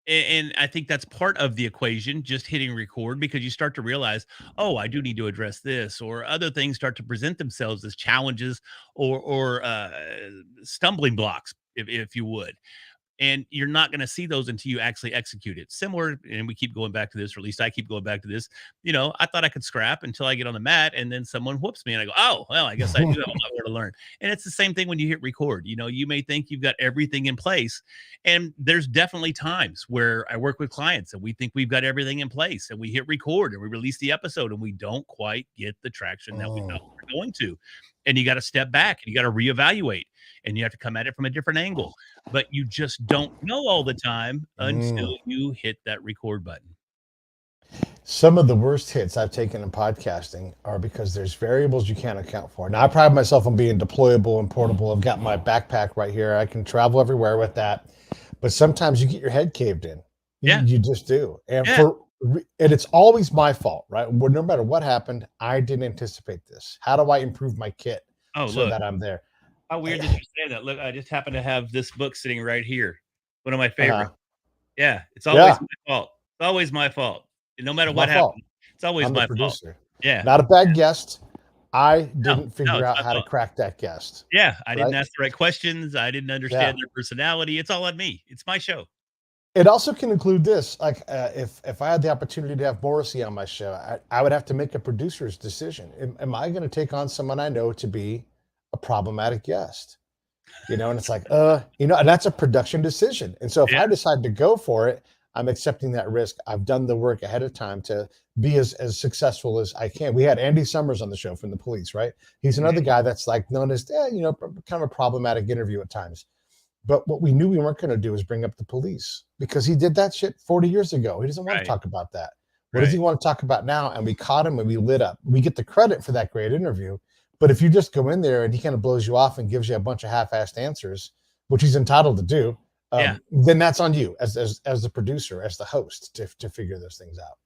And I think that's part of the equation, just hitting record, because you start to realize, oh, I do need to address this, or other things start to present themselves as challenges, or stumbling blocks, if you would. And you're not going to see those until you actually execute it. Similar, and we keep going back to this, or at least I keep going back to this. I thought I could scrap until I get on the mat, and then someone whoops me, and I go, "Oh, well, I guess I do have a lot more to learn." And it's the same thing when you hit record. You may think you've got everything in place, and there's definitely times where I work with clients and we think we've got everything in place, and we hit record and we release the episode, and we don't quite get the traction that we thought mm, we were going to. And you got to step back and you got to reevaluate. and you have to come at it from a different angle. But you just don't know all the time until Mm. you hit that record button. Some of the worst hits I've taken in podcasting are because there's variables you can't account for. Now, I pride myself on being deployable and portable. I've got my backpack right here. I can travel everywhere with that. But sometimes you get your head caved in. Yeah, You just do. And yeah. and it's always my fault, right? No matter what happened, I didn't anticipate this. How do I improve my kit Oh, so look, that I'm there? how weird that you say that. Look, I just happen to have this book sitting right here. One of my Uh-huh. favorites. Yeah, it's always Yeah, my fault. It's always my fault. No matter it's my what fault. happens, it's always I'm the my fault. producer. Yeah. Not a bad guest. I No, didn't no, figure it's out my how to fault. crack that guest, Yeah, I didn't right? ask the right questions. I didn't Yeah. understand their personality. It's all on me. It's my show. It also can include this, like if I had the opportunity to have Morrissey on my show, I would have to make a producer's decision. Am I going to take on someone I know to be a problematic guest? And it's like, and that's a production decision. And so if Yeah, I decide to go for it, I'm accepting that risk. I've done the work ahead of time to be as successful as I can. We had Andy Summers on the show from the Police, right? He's another mhm, guy that's like known as, kind of a problematic interview at times. But what we knew we weren't going to do is bring up the police because he did that shit 40 years ago. He doesn't want to right, talk about that. What does he right. want to talk about now? And we caught him and we lit up. We get the credit for that great interview. But if you just go in there and he kind of blows you off and gives you a bunch of half-assed answers, which he's entitled to do, Yeah. then that's on you as the producer, as the host to figure those things out.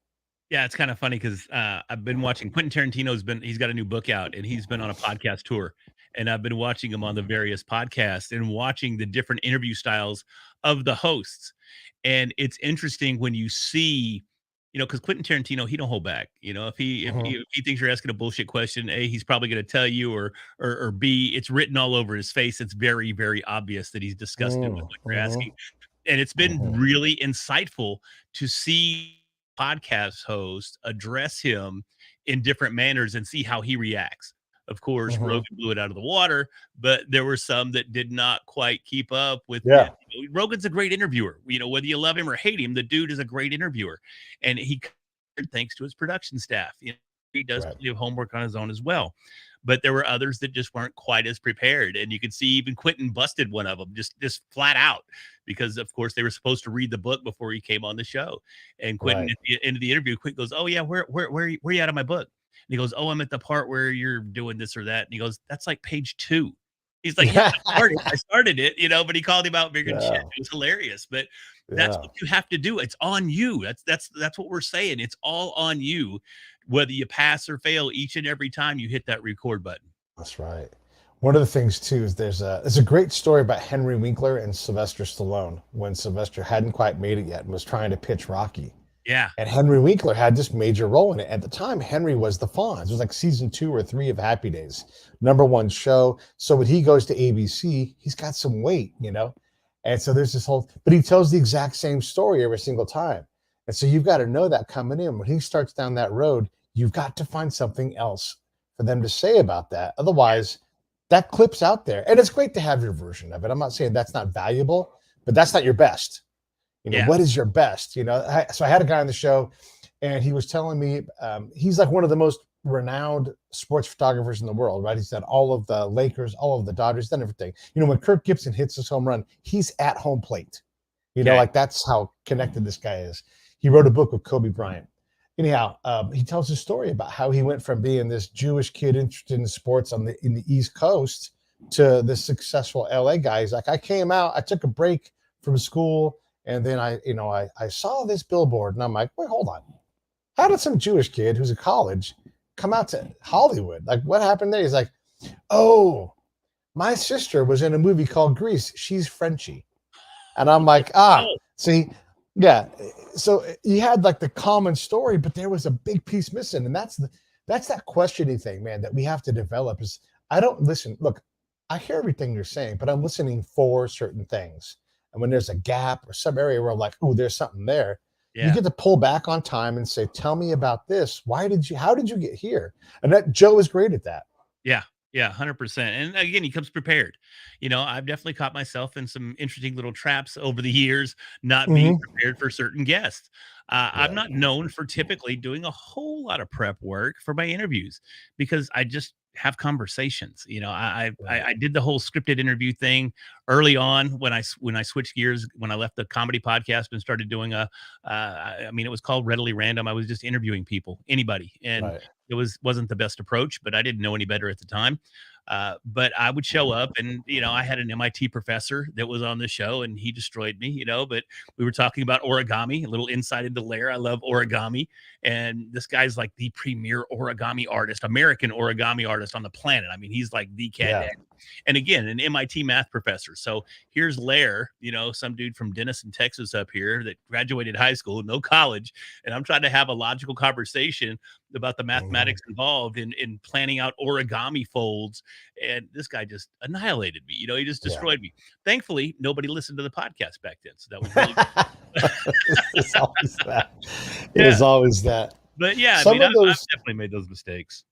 Yeah, it's kind of funny because I've been watching Quentin Tarantino's he's got a new book out and he's been on a podcast tour. And I've been watching him on the various podcasts and watching the different interview styles of the hosts. And it's interesting when you see, because Quentin Tarantino, he don't hold back. If he if he, Mhm. if he thinks you're asking a bullshit question, A, he's probably going to tell you, or B, it's written all over his face. It's very, very obvious that he's disgusted with Mm, what you're asking. mhm, And it's been mhm, really insightful to see podcast host address him in different manners and see how he reacts. Of course, mhm. Rogan blew it out of the water, but there were some that did not quite keep up with it. Yeah, Rogan's a great interviewer. Whether you love him or hate him, the dude is a great interviewer, and thanks to his production staff. He does right. plenty of homework on his own as well. But there were others that just weren't quite as prepared, and you could see even Quentin busted one of them just flat out because, of course, they were supposed to read the book before he came on the show. And Quentin, Right. at the end of the interview, Quentin goes, "Oh yeah, where are you at on my book?" And he goes, "Oh, I'm at the part where you're doing this or that." And he goes, "That's like page 2." He's like, "Yeah, Yeah. I started it, but he called him out big and shit. Yeah. It was hilarious. But that's Yeah. what you have to do. It's on you. That's what we're saying. It's all on you, whether you pass or fail each and every time you hit that record button. That's right. One of the things too is there's a great story about Henry Winkler and Sylvester Stallone when Sylvester hadn't quite made it yet and was trying to pitch Rocky. Yeah. And Henry Winkler had this major role in it. At the time, Henry was the Fonz. It was like season 2 or 3 of Happy Days, #1 show. So when he goes to ABC, he's got some weight. And so there's this but he tells the exact same story every single time. And so you've got to know that coming in. When he starts down that road, you've got to find something else for them to say about that. Otherwise, that clip's out there. And it's great to have your version of it. I'm not saying that's not valuable, but that's not your best. Yeah. What is your best? So I had a guy on the show and he was telling me he's like one of the most renowned sports photographers in the world, right? He's done all of the Lakers, all of the Dodgers, done everything. When Kirk Gibson hits his home run, he's at home plate. Okay. Like that's how connected this guy is. He wrote a book with Kobe Bryant. Anyhow, he tells a story about how he went from being this Jewish kid interested in sports in the East Coast to this successful LA guy. He's like, I came out, I took a break from school, and then I saw this billboard, and I'm like, wait, hold on. How did some Jewish kid who's at college come out to Hollywood? Like, what happened there? He's like, oh, my sister was in a movie called Grease. She's Frenchy. And I'm like, Oh, see, yeah. So you had like the common story, but there was a big piece missing. And that's that questioning thing, man, that we have to develop is I don't listen. Look, I hear everything you're saying, but I'm listening for certain things. And when there's a gap or some area where I'm like, oh, there's something there, you yeah. get to pull back on time and say, tell me about this. How did you get here? And that Joe is great at that. Yeah. Yeah, 100%. And again, he comes prepared. I've definitely caught myself in some interesting little traps over the years, not being Mhm. prepared for certain guests. I'm Yeah, not known for typically doing a whole lot of prep work for my interviews because I just have conversations. I right, did the whole scripted interview thing early on when I switched gears when I left the comedy podcast and started doing I mean, it was called Readily Random. I was just interviewing people, anybody, and right. wasn't the best approach, but I didn't know any better at the time. But I would show up, and I had an MIT professor that was on the show, and he destroyed me. But we were talking about origami, a little insight into Lair. I love origami, and this guy's like the premier origami artist, American origami artist on the planet. I mean, he's like the cat Yeah. dad. And again, an MIT math professor. So here's Lair, some dude from Denison, Texas, up here that graduated high school, no college, and I'm trying to have a logical conversation about the Mhm. mathematics involved in planning out origami folds. And this guy just annihilated me. He just Yeah. destroyed me. Thankfully, nobody listened to the podcast back then. So that was really It's always that. It yeah. is always that. But yeah, I Some mean, of I've those definitely made those mistakes.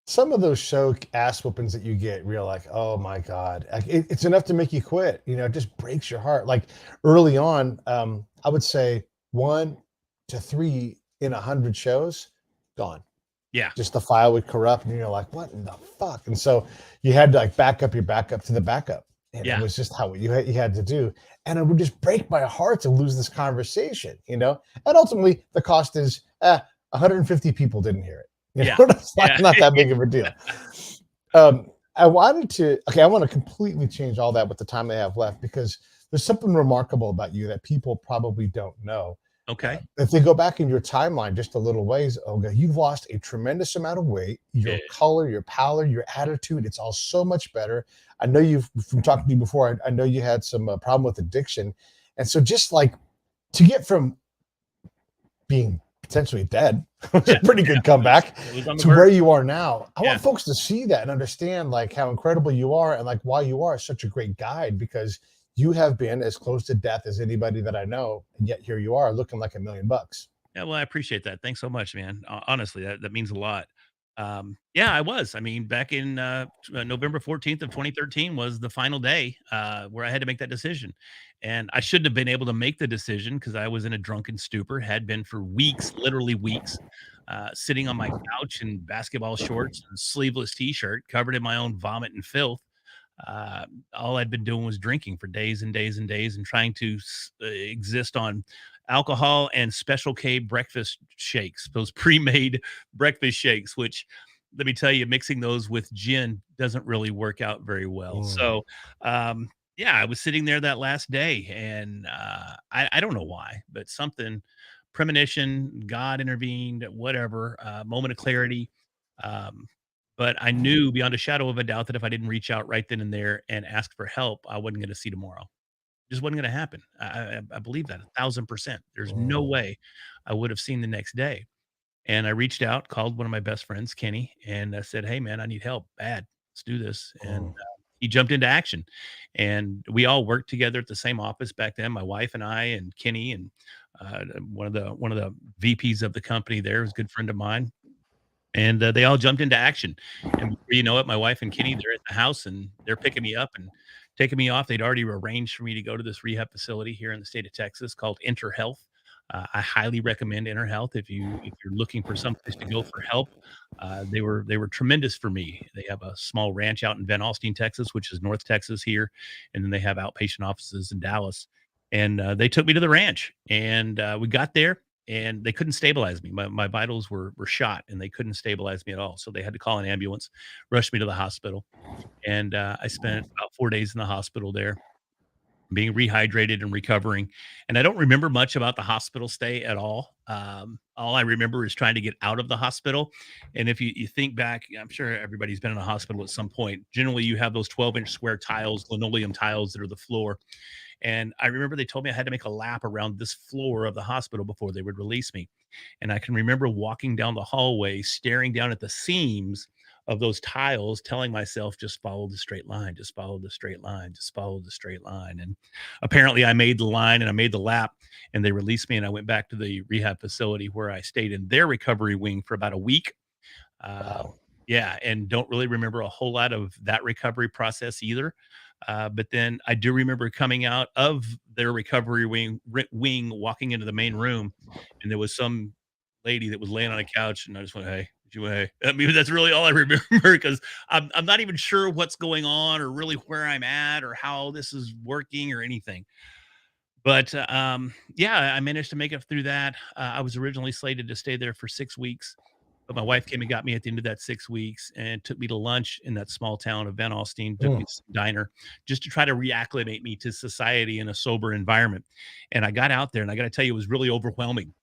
some of those show ass whoopings that you get, you're like, oh my God. Like it's enough to make you quit. It just breaks your heart. Like early on, I would say 1 to 3 in 100 shows, gone. Yeah. Just the file would corrupt, and you're like, what in the fuck? And so you had to like back up your backup to the backup. And it Yeah. was just how you had to do. And it would just break my heart to lose this conversation. And ultimately the cost is 150 people didn't hear it. Yeah. It's Yeah. not that big of a deal. I want to completely change all that with the time they have left, because there's something remarkable about you that people probably don't know. Okay. If they go back in your timeline just a little ways, Olga, you've lost a tremendous amount of weight. Yeah. Your color, your pallor, your attitude, it's all so much better. I know from talking to you before, I know you had some problem with addiction. And so just like to get from being potentially dead, which is Yeah. a pretty good comeback, It was on the to where verge. you are now. I Yeah. want folks to see that and understand like how incredible you are and like why you are such a great guide, because you have been as close to death as anybody that I know, and yet here you are looking like $1,000,000. Yeah, well, I appreciate that. Thanks so much, man. Honestly, that means a lot. Yeah, I was. I mean, back in November 14th of 2013 was the final day where I had to make that decision. And I shouldn't have been able to make the decision because I was in a drunken stupor, had been for weeks, literally weeks, sitting on my couch in basketball shorts and sleeveless t-shirt, covered in my own vomit and filth. All I'd been doing was drinking for days and days and days and trying to exist on alcohol and Special K breakfast shakes, those pre-made breakfast shakes, which let me tell you, mixing those with gin doesn't really work out very well. Mm. So, yeah, I was sitting there that last day, and I don't know why, but something, premonition, God intervened, whatever, moment of clarity. Um, but I knew beyond a shadow of a doubt that if I didn't reach out right then and there and ask for help, I wasn't going to see tomorrow. Just wasn't going to happen. I believe that 1,000%. There's no Mm. way I would have seen the next day. And I reached out, called one of my best friends, Kenny, and I said, "Hey, man, I need help bad. Let's do this." And Mm. he jumped into action. And we all worked together at the same office back then. My wife and I, and Kenny, and one of the VPs of the company there was a good friend of mine, and they all jumped into action. And before you know it, my wife and Kenny, they're at the house and they're picking me up and taking me off. They'd already arranged for me to go to this rehab facility here in the state of Texas called Enter Health. I highly recommend Enter Health if you're looking for some place to go for help. They were tremendous for me. They have a small ranch out in Van Alstyne, Texas, which is North Texas here, and then they have outpatient offices in Dallas. And they took me to the ranch, and we got there, and they couldn't stabilize me. My vitals were shot, and they couldn't stabilize me at all. So they had to call an ambulance, rush me to the hospital, and I spent about 4 days in the hospital there, being rehydrated and recovering. And I don't remember much about the hospital stay at all. All I remember is trying to get out of the hospital. And if you think back, I'm sure everybody's been in a hospital at some point. Generally, you have those 12-inch square tiles, linoleum tiles that are the floor. And I remember they told me I had to make a lap around this floor of the hospital before they would release me. And I can remember walking down the hallway, staring down at the seams of those tiles, telling myself, just follow the straight line, just follow the straight line, just follow the straight line. And apparently I made the line and I made the lap, and they released me. And I went back to the rehab facility where I stayed in their recovery wing for about a week. Uh, Wow. Yeah, and don't really remember a whole lot of that recovery process either. But then I do remember coming out of their recovery wing, walking into the main room, and there was some lady that was laying on a couch, and I just went, "Hey." She went, "Hey." I mean, that's really all I remember because I'm not even sure what's going on or really where I'm at or how this is working or anything. But yeah, I managed to make it through that. I was originally slated to stay there for 6 weeks, but my wife came and got me at the end of that 6 weeks and took me to lunch in that small town of Van Alstyne, took me Mm. to some diner just to try to reacclimate me to society in a sober environment. And I got out there, and I got to tell you, it was really overwhelming.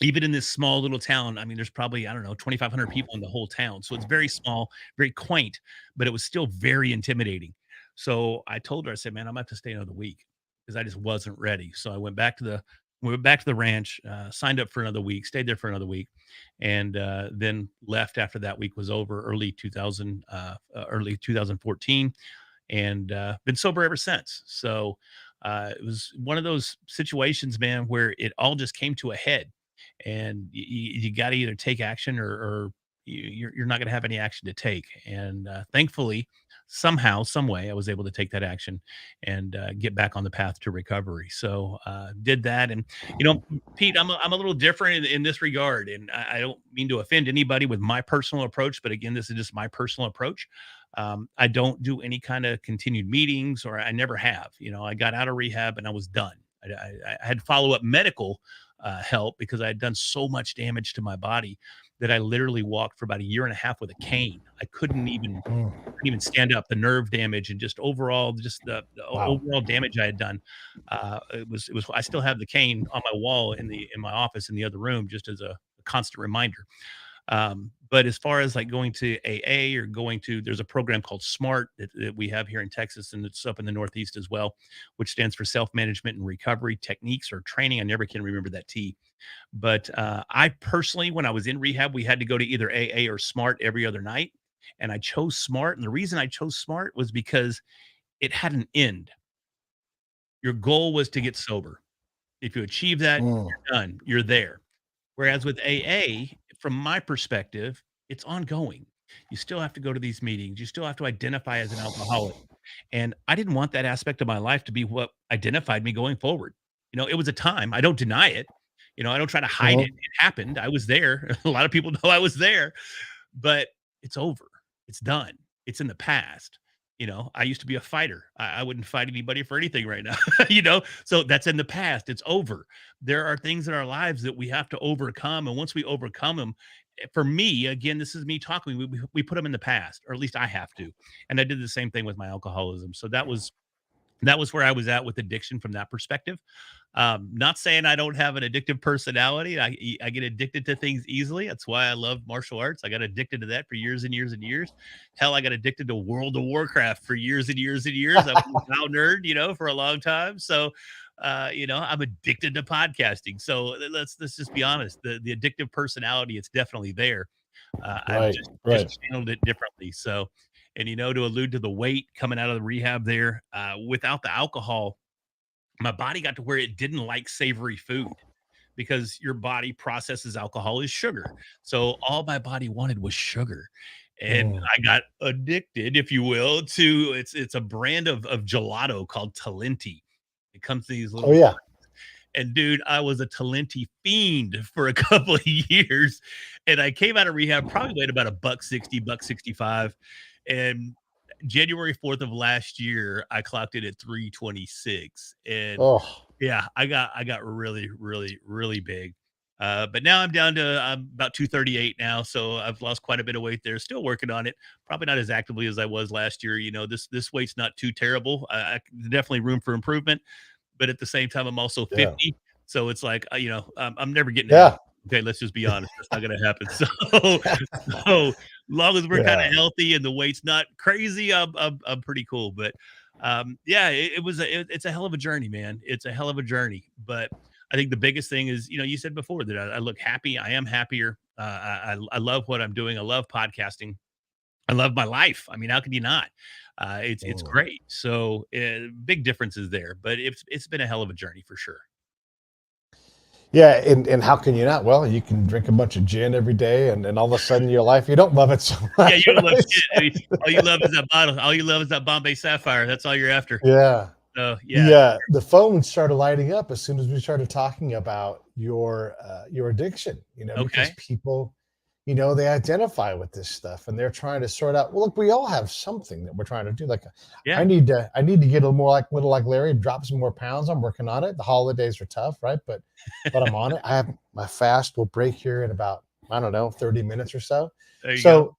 Even in this small little town, I mean, there's probably, I don't know, 2,500 people in the whole town. So it's very small, very quaint, but it was still very intimidating. So I told her, I said, man, I'm gonna have to stay another week because I just wasn't ready. So I went back to the ranch, signed up for another week, stayed there for another week, and then left after that week was over, early 2014, and been sober ever since. So it was one of those situations, man, where it all just came to a head, and you got to either take action or you're not going to have any action to take. And thankfully, somehow, some way, I was able to take that action and get back on the path to recovery. So did that, and you know, Pete, I'm a little different in this regard, and I don't mean to offend anybody with my personal approach, but again, this is just my personal approach. I don't do any kind of continued meetings, or I never have. You know, I got out of rehab and I was done. I had follow up medical help because I had done so much damage to my body that I literally walked for about a year and a half with a cane. I Mm. couldn't even stand up. The nerve damage and just overall, just the Wow. overall damage I had done. It was. I still have the cane on my wall in my office in the other room, just as a constant reminder. But as far as like going to AA or there's a program called SMART that we have here in Texas, and it's up in the Northeast as well, which stands for Self Management and Recovery Techniques or Training. I never can remember that T. But I personally, when I was in rehab, we had to go to either AA or SMART every other night. And I chose SMART. And the reason I chose SMART was because it had an end. Your goal was to get sober. If you achieve that, Mm. you're done. You're there. Whereas with AA, from my perspective, it's ongoing. You still have to go to these meetings. You still have to identify as an alcoholic. And I didn't want that aspect of my life to be what identified me going forward. You know, it was a time. I don't deny it. You know, I don't try to hide it. Mhm. It happened. I was there. A lot of people know I was there, but it's over. It's done. It's in the past. You know, I used to be a fighter. I wouldn't fight anybody for anything right now, you know? So that's in the past. It's over. There are things in our lives that we have to overcome. And once we overcome them, for me, again, this is me talking, we put them in the past, or at least I have to. And I did the same thing with my alcoholism. So that was where I was at with addiction from that perspective. Not saying I don't have an addictive personality. I get addicted to things easily. That's why I love martial arts. I got addicted to that for years and years and years. Hell, I got addicted to World of Warcraft for years and years and years. I was a WoW nerd, you know, for a long time. So, you know, I'm addicted to podcasting. So let's just be honest. The addictive personality, it's definitely there. I've Right. just Right. channeled it differently. So, and you know, to allude to the weight coming out of the rehab there, without the alcohol, my body got to where it didn't like savory food because your body processes alcohol as sugar. So all my body wanted was sugar. And Mm. I got addicted, if you will, to it's a brand of gelato called Talenti. It comes in these Oh little, yeah. and dude, I was a Talenti fiend for a couple of years. And I came out of rehab, probably weighed about a buck 60, buck 65. And January 4th of last year, I clocked it at 326. And Oh. yeah, I got really, really, really big. But now I'm about 238 now, so I've lost quite a bit of weight there. Still working on it. Probably not as actively as I was last year. You know, this weight's not too terrible. Definitely room for improvement, but at the same time, I'm also Yeah. 50. So it's like, you know, I'm never getting healthy. Yeah. Okay, let's just be honest. That's not going to happen. So long as we're kind Yeah. of healthy and the weight's not crazy, I'm pretty cool. But yeah, it's a hell of a journey, man. It's a hell of a journey. But I think the biggest thing is, you know, you said before that I look happy. I am happier. I love what I'm doing. I love podcasting. I love my life. I mean, how could you not? It's Mm. great. So big differences there, but it's been a hell of a journey for sure. Yeah, and how can you not? Well, you can drink a bunch of gin every day, and all of a sudden your life you don't love it so Yeah, much. you don't love shit. I mean, all you love is that bottle. All you love is that Bombay Sapphire. That's all you're after. Yeah. So yeah, The phone started lighting up as soon as we started talking about your addiction, because okay, people, they identify with this stuff and they're trying to sort out. Well, look, we all have something that we're trying to do. Like, yeah, I need to get a little more like little like Larry, drop some more pounds. I'm working on it. The holidays are tough, right? But I'm on it. I have my fast will break here in about, I don't know, 30 minutes or so. there you go. So,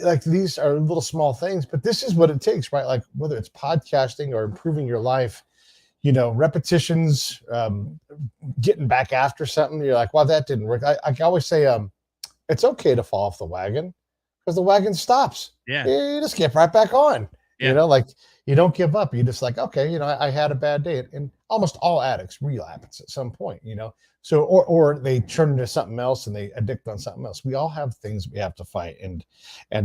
like these are little small things, but this is what it takes, right? Like whether it's podcasting or improving your life, repetitions, getting back after something. You're like, well, that didn't work. I always say, it's okay to fall off the wagon because the wagon stops. Yeah, You just get right back on. yeah, Like you don't give up. You just like, okay, I had a bad day, and almost all addicts relapse at some point. So or they turn into something else and they addict on something else. We all have things we have to fight, and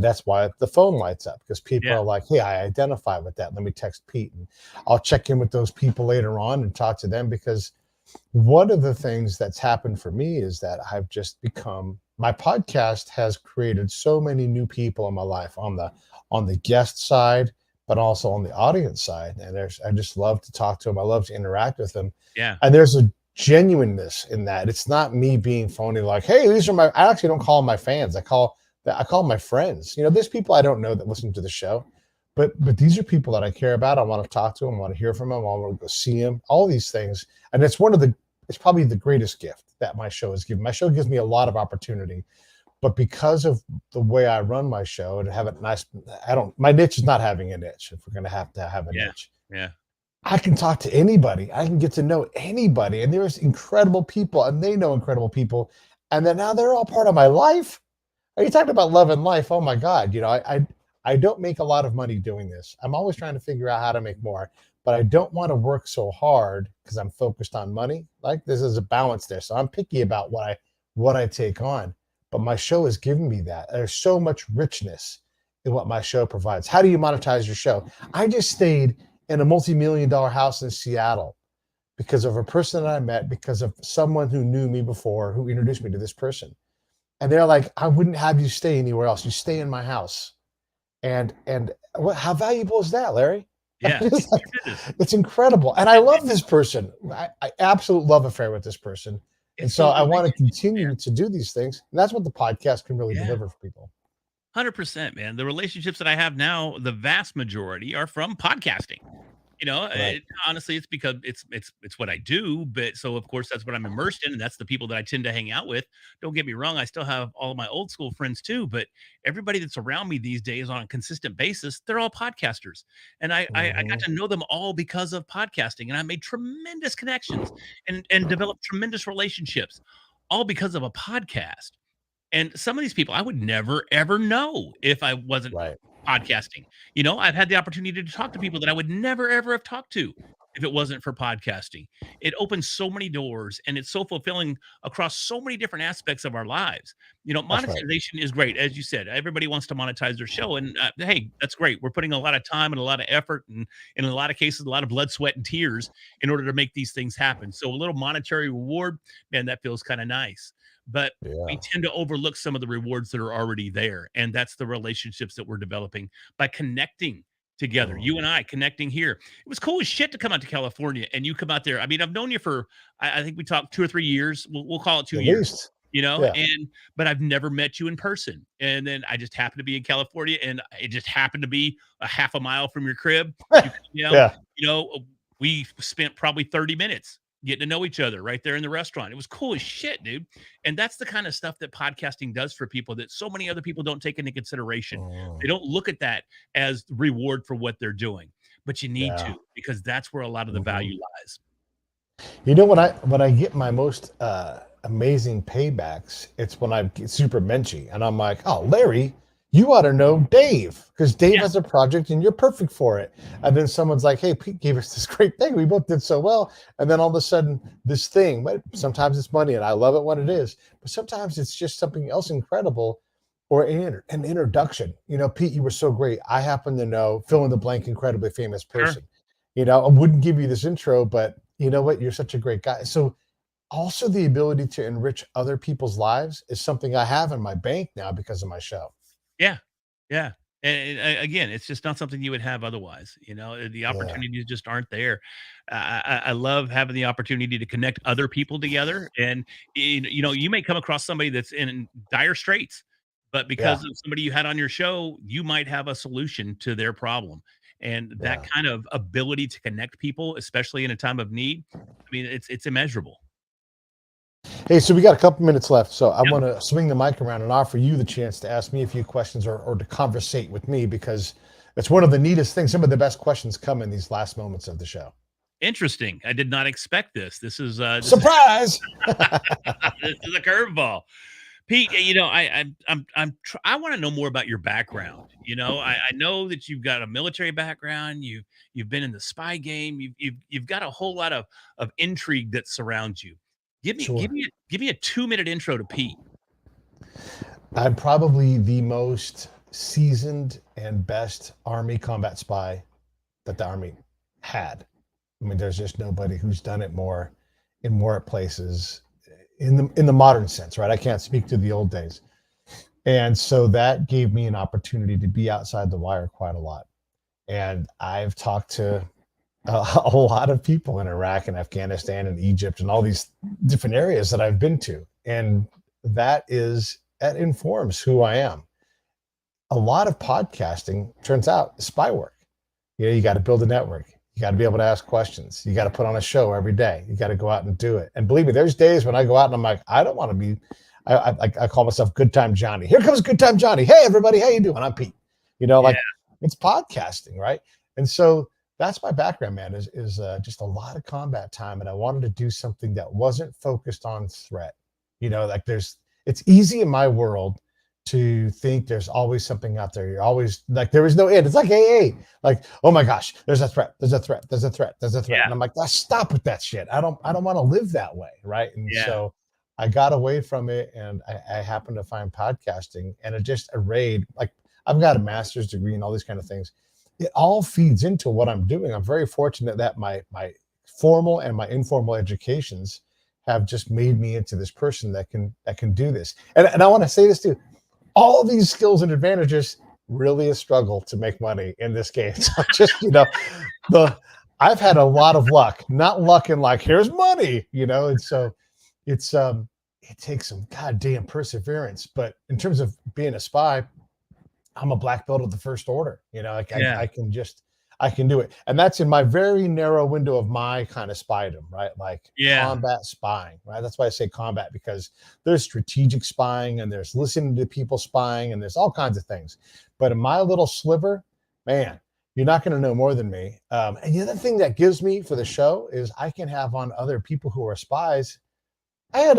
that's why the phone lights up because people yeah, are like, hey, I identify with that. Let me text Pete, and I'll check in with those people later on and talk to them because one of the things that's happened for me is that I've just become my podcast has created so many new people in my life on the guest side, but also on the audience side. And I just love to talk to them. I love to interact with them. yeah, And there's a genuineness in that. It's not me being phony, like, hey, these are I actually don't call them my fans. I call them my friends. There's people I don't know that listen to the show, but these are people that I care about. I want to talk to them, I want to hear from them, I want to go see them, all these things. And it's probably the greatest gift that my show has given. My show gives me a lot of opportunity, but because of the way I run my show and have it nice, my niche is not having a niche. If we're going to have a yeah, niche, yeah, I can talk to anybody. I can get to know anybody. And there's incredible people and they know incredible people. And then now they're all part of my life. Are you talking about love and life? Oh my God. I don't make a lot of money doing this. I'm always trying to figure out how to make more, but I don't want to work so hard because I'm focused on money. Like this is a balance there. So I'm picky about what I take on. But my show has given me that. There's so much richness in what my show provides. How do you monetize your show? I just stayed in a multi-million-dollar house in Seattle because of a person that I met, because of someone who knew me before, who introduced me to this person. And they're like, I wouldn't have you stay anywhere else. You stay in my house. And how valuable is that, Larry? yeah. It's, like, Tremendous. it's incredible. And I love this person. I absolute love affair with this person. And It's so those I want to relationships, continue man. to do these things. And that's what the podcast can really Yeah. deliver for people. 100%, man. The relationships that I have now, the vast majority are from podcasting. Right. Honestly, it's because it's what I do, but so of course that's what I'm immersed in, and that's the people that I tend to hang out with. Don't get me wrong, I still have all of my old school friends too, but everybody that's around me these days on a consistent basis, they're all podcasters. And I got Mhm. to know them all because of podcasting, and I made tremendous connections and developed tremendous relationships, all because of a podcast. And some of these people I would never ever know if I wasn't Right. podcasting. I've had the opportunity to talk to people that I would never ever have talked to if it wasn't for podcasting. It opens so many doors and it's so fulfilling across so many different aspects of our lives. That's right. Monetization is great. As you said, everybody wants to monetize their show. And hey, that's great. We're putting a lot of time and a lot of effort and in a lot of cases, a lot of blood, sweat, and tears in order to make these things happen. So a little monetary reward, man, that feels kind of nice. But we Yeah. tend to overlook some of the rewards that are already there. And that's the relationships that we're developing by connecting together. You Mm. and I connecting here. It was cool as shit to come out to California and you come out there. I mean, I've known you for, I think we talked 2 or 3 years. We'll call it 2 years, At least. you know, Yeah. and, but I've never met you in person. And then I just happened to be in California and it just happened to be a half a mile from your crib. You come down, Yeah. you know, we spent probably 30 minutes getting to know each other right there in the restaurant. It was cool as shit, dude. And that's the kind of stuff that podcasting does for people that so many other people don't take into consideration. They Mm. don't look at that as reward for what they're doing, but you need Yeah. to because that's where a lot of the Mhm. value lies. When I get my most amazing paybacks, it's when I get super menschy and I'm like, oh, Larry, you ought to know Dave because Dave Yeah, has a project and you're perfect for it. And then someone's like, hey, Pete gave us this great thing. We both did so well. And then all of a sudden, this thing, but sometimes it's money and I love it when it is, but sometimes it's just something else incredible or an introduction. Pete, you were so great. I happen to know fill in the blank, incredibly famous sure. person. I wouldn't give you this intro, but you know what? You're such a great guy. So also the ability to enrich other people's lives is something I have in my bank now because of my show. Yeah. Yeah. And again, it's just not something you would have otherwise. The Yeah. opportunities just aren't there. I love having the opportunity to connect other people together. And, you may come across somebody that's in dire straits, but Yeah. because of somebody you had on your show, you might have a solution to their problem. And that Yeah. kind of ability to connect people, especially in a time of need, I mean, it's immeasurable. Hey, so we got a couple minutes left. So I Yep. want to swing the mic around and offer you the chance to ask me a few questions or to conversate with me because it's one of the neatest things. Some of the best questions come in these last moments of the show. Interesting. I did not expect this. Surprise! This is a curveball. Pete, I want to know more about your background. I know that you've got a military background. You've been in the spy game. You've got a whole lot of intrigue that surrounds you. Give me give Sure. me a, give me a 2-minute intro to Pete. I'm probably the most seasoned and best Army combat spy that the Army had. I mean, there's just nobody who's done it more in more places in the modern sense, right? I can't speak to the old days. And so that gave me an opportunity to be outside the wire quite a lot. And I've talked to a lot of people in Iraq and Afghanistan and Egypt and all these different areas that I've been to. And that informs who I am. A lot of podcasting turns out is spy work. You got to build a network. You got to be able to ask questions. You got to put on a show every day. You got to go out and do it. And believe me, there's days when I go out and I'm like, I don't want to be. I call myself Good Time Johnny. Here comes Good Time Johnny. Hey everybody, how you doing? I'm Pete. Yeah. Like it's podcasting, right? And so that's my background, man. Is just a lot of combat time, and I wanted to do something that wasn't focused on threat. Like it's easy in my world to think there's always something out there. You're always like, there is no end. It's like AA. Like, oh my gosh, there's a threat. There's a threat. There's a threat. There's a threat. Yeah. And I'm like, stop with that shit. I don't want to live that way. Right. And Yeah. so I got away from it and I happened to find podcasting and it just arrayed, like I've got a master's degree and all these kind of things. It all feeds into what I'm doing. I'm very fortunate that my formal and my informal educations have just made me into this person that can do this. And I want to say this too. All these skills and advantages really a struggle to make money in this game. So just, I've had a lot of luck, not luck in like, here's money, and so it takes some goddamn perseverance. But in terms of being a spy, I'm a black belt of the first order. Yeah. I can do it. And that's in my very narrow window of my kind of spydom, right? Like Yeah. combat spying, right? That's why I say combat, because there's strategic spying and there's listening to people spying and there's all kinds of things. But in my little sliver, man, you're not going to know more than me. And the other thing that gives me for the show is I can have on other people who are spies. I had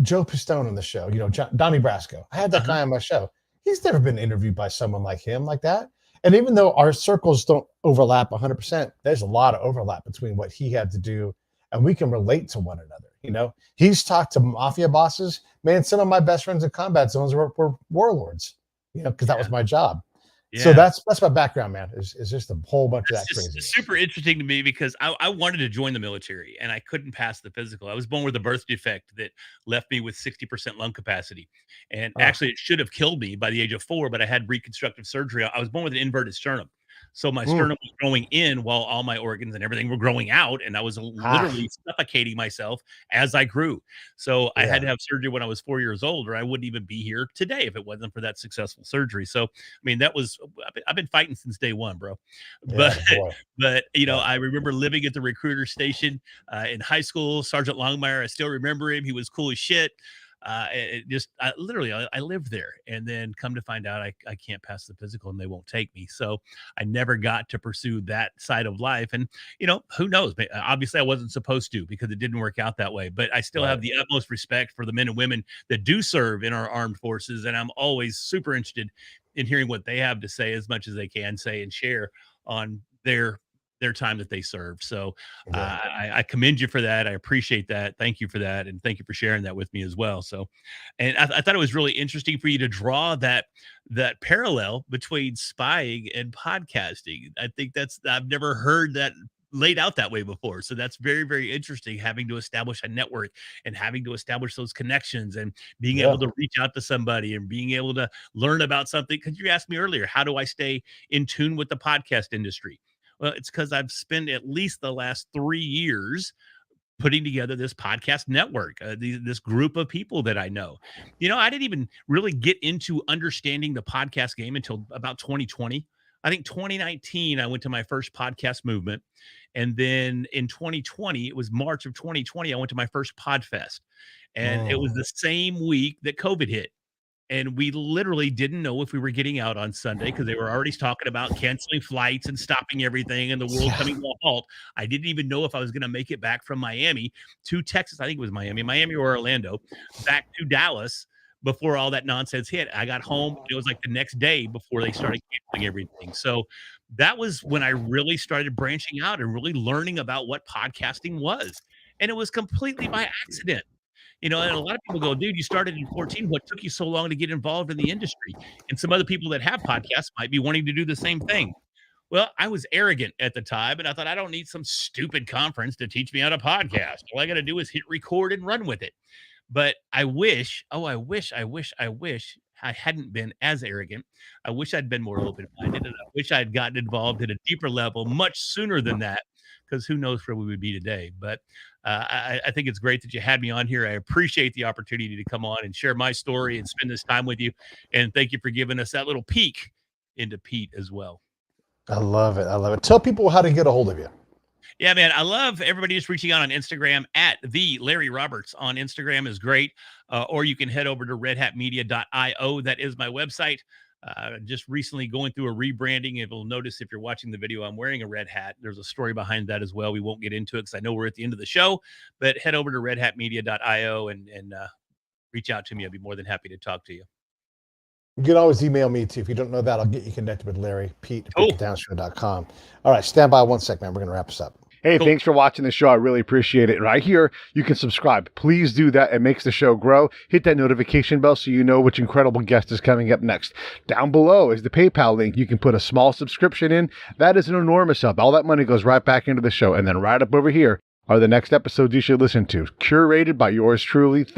Joe Pistone on the show, Donnie Brasco. I had that guy on my show. He's never been interviewed by someone like him like that. And even though our circles don't overlap 100%, there's a lot of overlap between what he had to do, and we can relate to one another. He's talked to mafia bosses. Man, some of my best friends in combat zones were warlords, because that was my job. Yeah. So that's my background, man. Is just a whole bunch of that It's crazy. super interesting to me because I wanted to join the military and I couldn't pass the physical. I was born with a birth defect that left me with 60% lung capacity. And actually, it should have killed me by the age of 4, but I had reconstructive surgery. I was born with an inverted sternum. So my sternum was growing in while all my organs and everything were growing out. And I was literally suffocating myself as I grew. So I had to have surgery when I was 4 years old, or I wouldn't even be here today if it wasn't for that successful surgery. So, I mean, I've been fighting since day one, bro. But, I remember living at the recruiter station in high school. Sergeant Longmire, I still remember him. He was cool as shit. I lived there, and then come to find out I can't pass the physical and they won't take me. So I never got to pursue that side of life. And, who knows? Obviously I wasn't supposed to because it didn't work out that way, but I still have the utmost respect for the men and women that do serve in our armed forces. And I'm always super interested in hearing what they have to say as much as they can say and share on their time that they served. So I commend you for that. I appreciate that. Thank you for that. And thank you for sharing that with me as well. So, and I thought it was really interesting for you to draw that parallel between spying and podcasting. I think I've never heard that laid out that way before. So that's very, very interesting, having to establish a network and having to establish those connections and being Yeah. able to reach out to somebody and being able to learn about something. Because you asked me earlier, how do I stay in tune with the podcast industry? Well, it's because I've spent at least the last 3 years putting together this podcast network, this group of people that I know. I didn't even really get into understanding the podcast game until about 2020. I think 2019, I went to my first podcast movement. And then in 2020, it was March of 2020, I went to my first Podfest. And it was Oh, the same week that COVID hit. And we literally didn't know if we were getting out on Sunday because they were already talking about canceling flights and stopping everything and the world yeah. coming to a halt. I didn't even know if I was going to make it back from Miami to Texas. I think it was Miami or Orlando, back to Dallas before all that nonsense hit. I got home. It was like the next day before they started canceling everything. So that was when I really started branching out and really learning about what podcasting was. And it was completely by accident. And a lot of people go, dude, you started in 14. What took you so long to get involved in the industry? And some other people that have podcasts might be wanting to do the same thing. Well, I was arrogant at the time, and I thought, I don't need some stupid conference to teach me how to podcast. All I got to do is hit record and run with it. But I wish, I hadn't been as arrogant. I wish I'd been more open minded, and I wish I'd gotten involved at a deeper level much sooner than that, because who knows where we would be today. But I think it's great that you had me on here. I appreciate the opportunity to come on and share my story and spend this time with you. And thank you for giving us that little peek into Pete as well. I love it. I love it. Tell people how to get a hold of you. Yeah, man. I love everybody just reaching out on Instagram at the Larry Roberts on Instagram is great. Or you can head over to redhatmedia.io. That is my website. Just recently going through a rebranding. If you'll notice, if you're watching the video, I'm wearing a red hat. There's a story behind that as well. We won't get into it because I know we're at the end of the show, but head over to redhatmedia.io and reach out to me. I'd be more than happy to talk to you. You can always email me too. If you don't know that, I'll get you connected with Larry, Pete, Cool. PeteDownshow.com. All right, stand by 1 second, man. We're going to wrap this up. Hey, Cool. thanks for watching the show. I really appreciate it. Right here, you can subscribe. Please do that. It makes the show grow. Hit that notification bell so you know which incredible guest is coming up next. Down below is the PayPal link. You can put a small subscription in. That is an enormous help. All that money goes right back into the show. And then right up over here are the next episodes you should listen to, curated by yours truly. Thank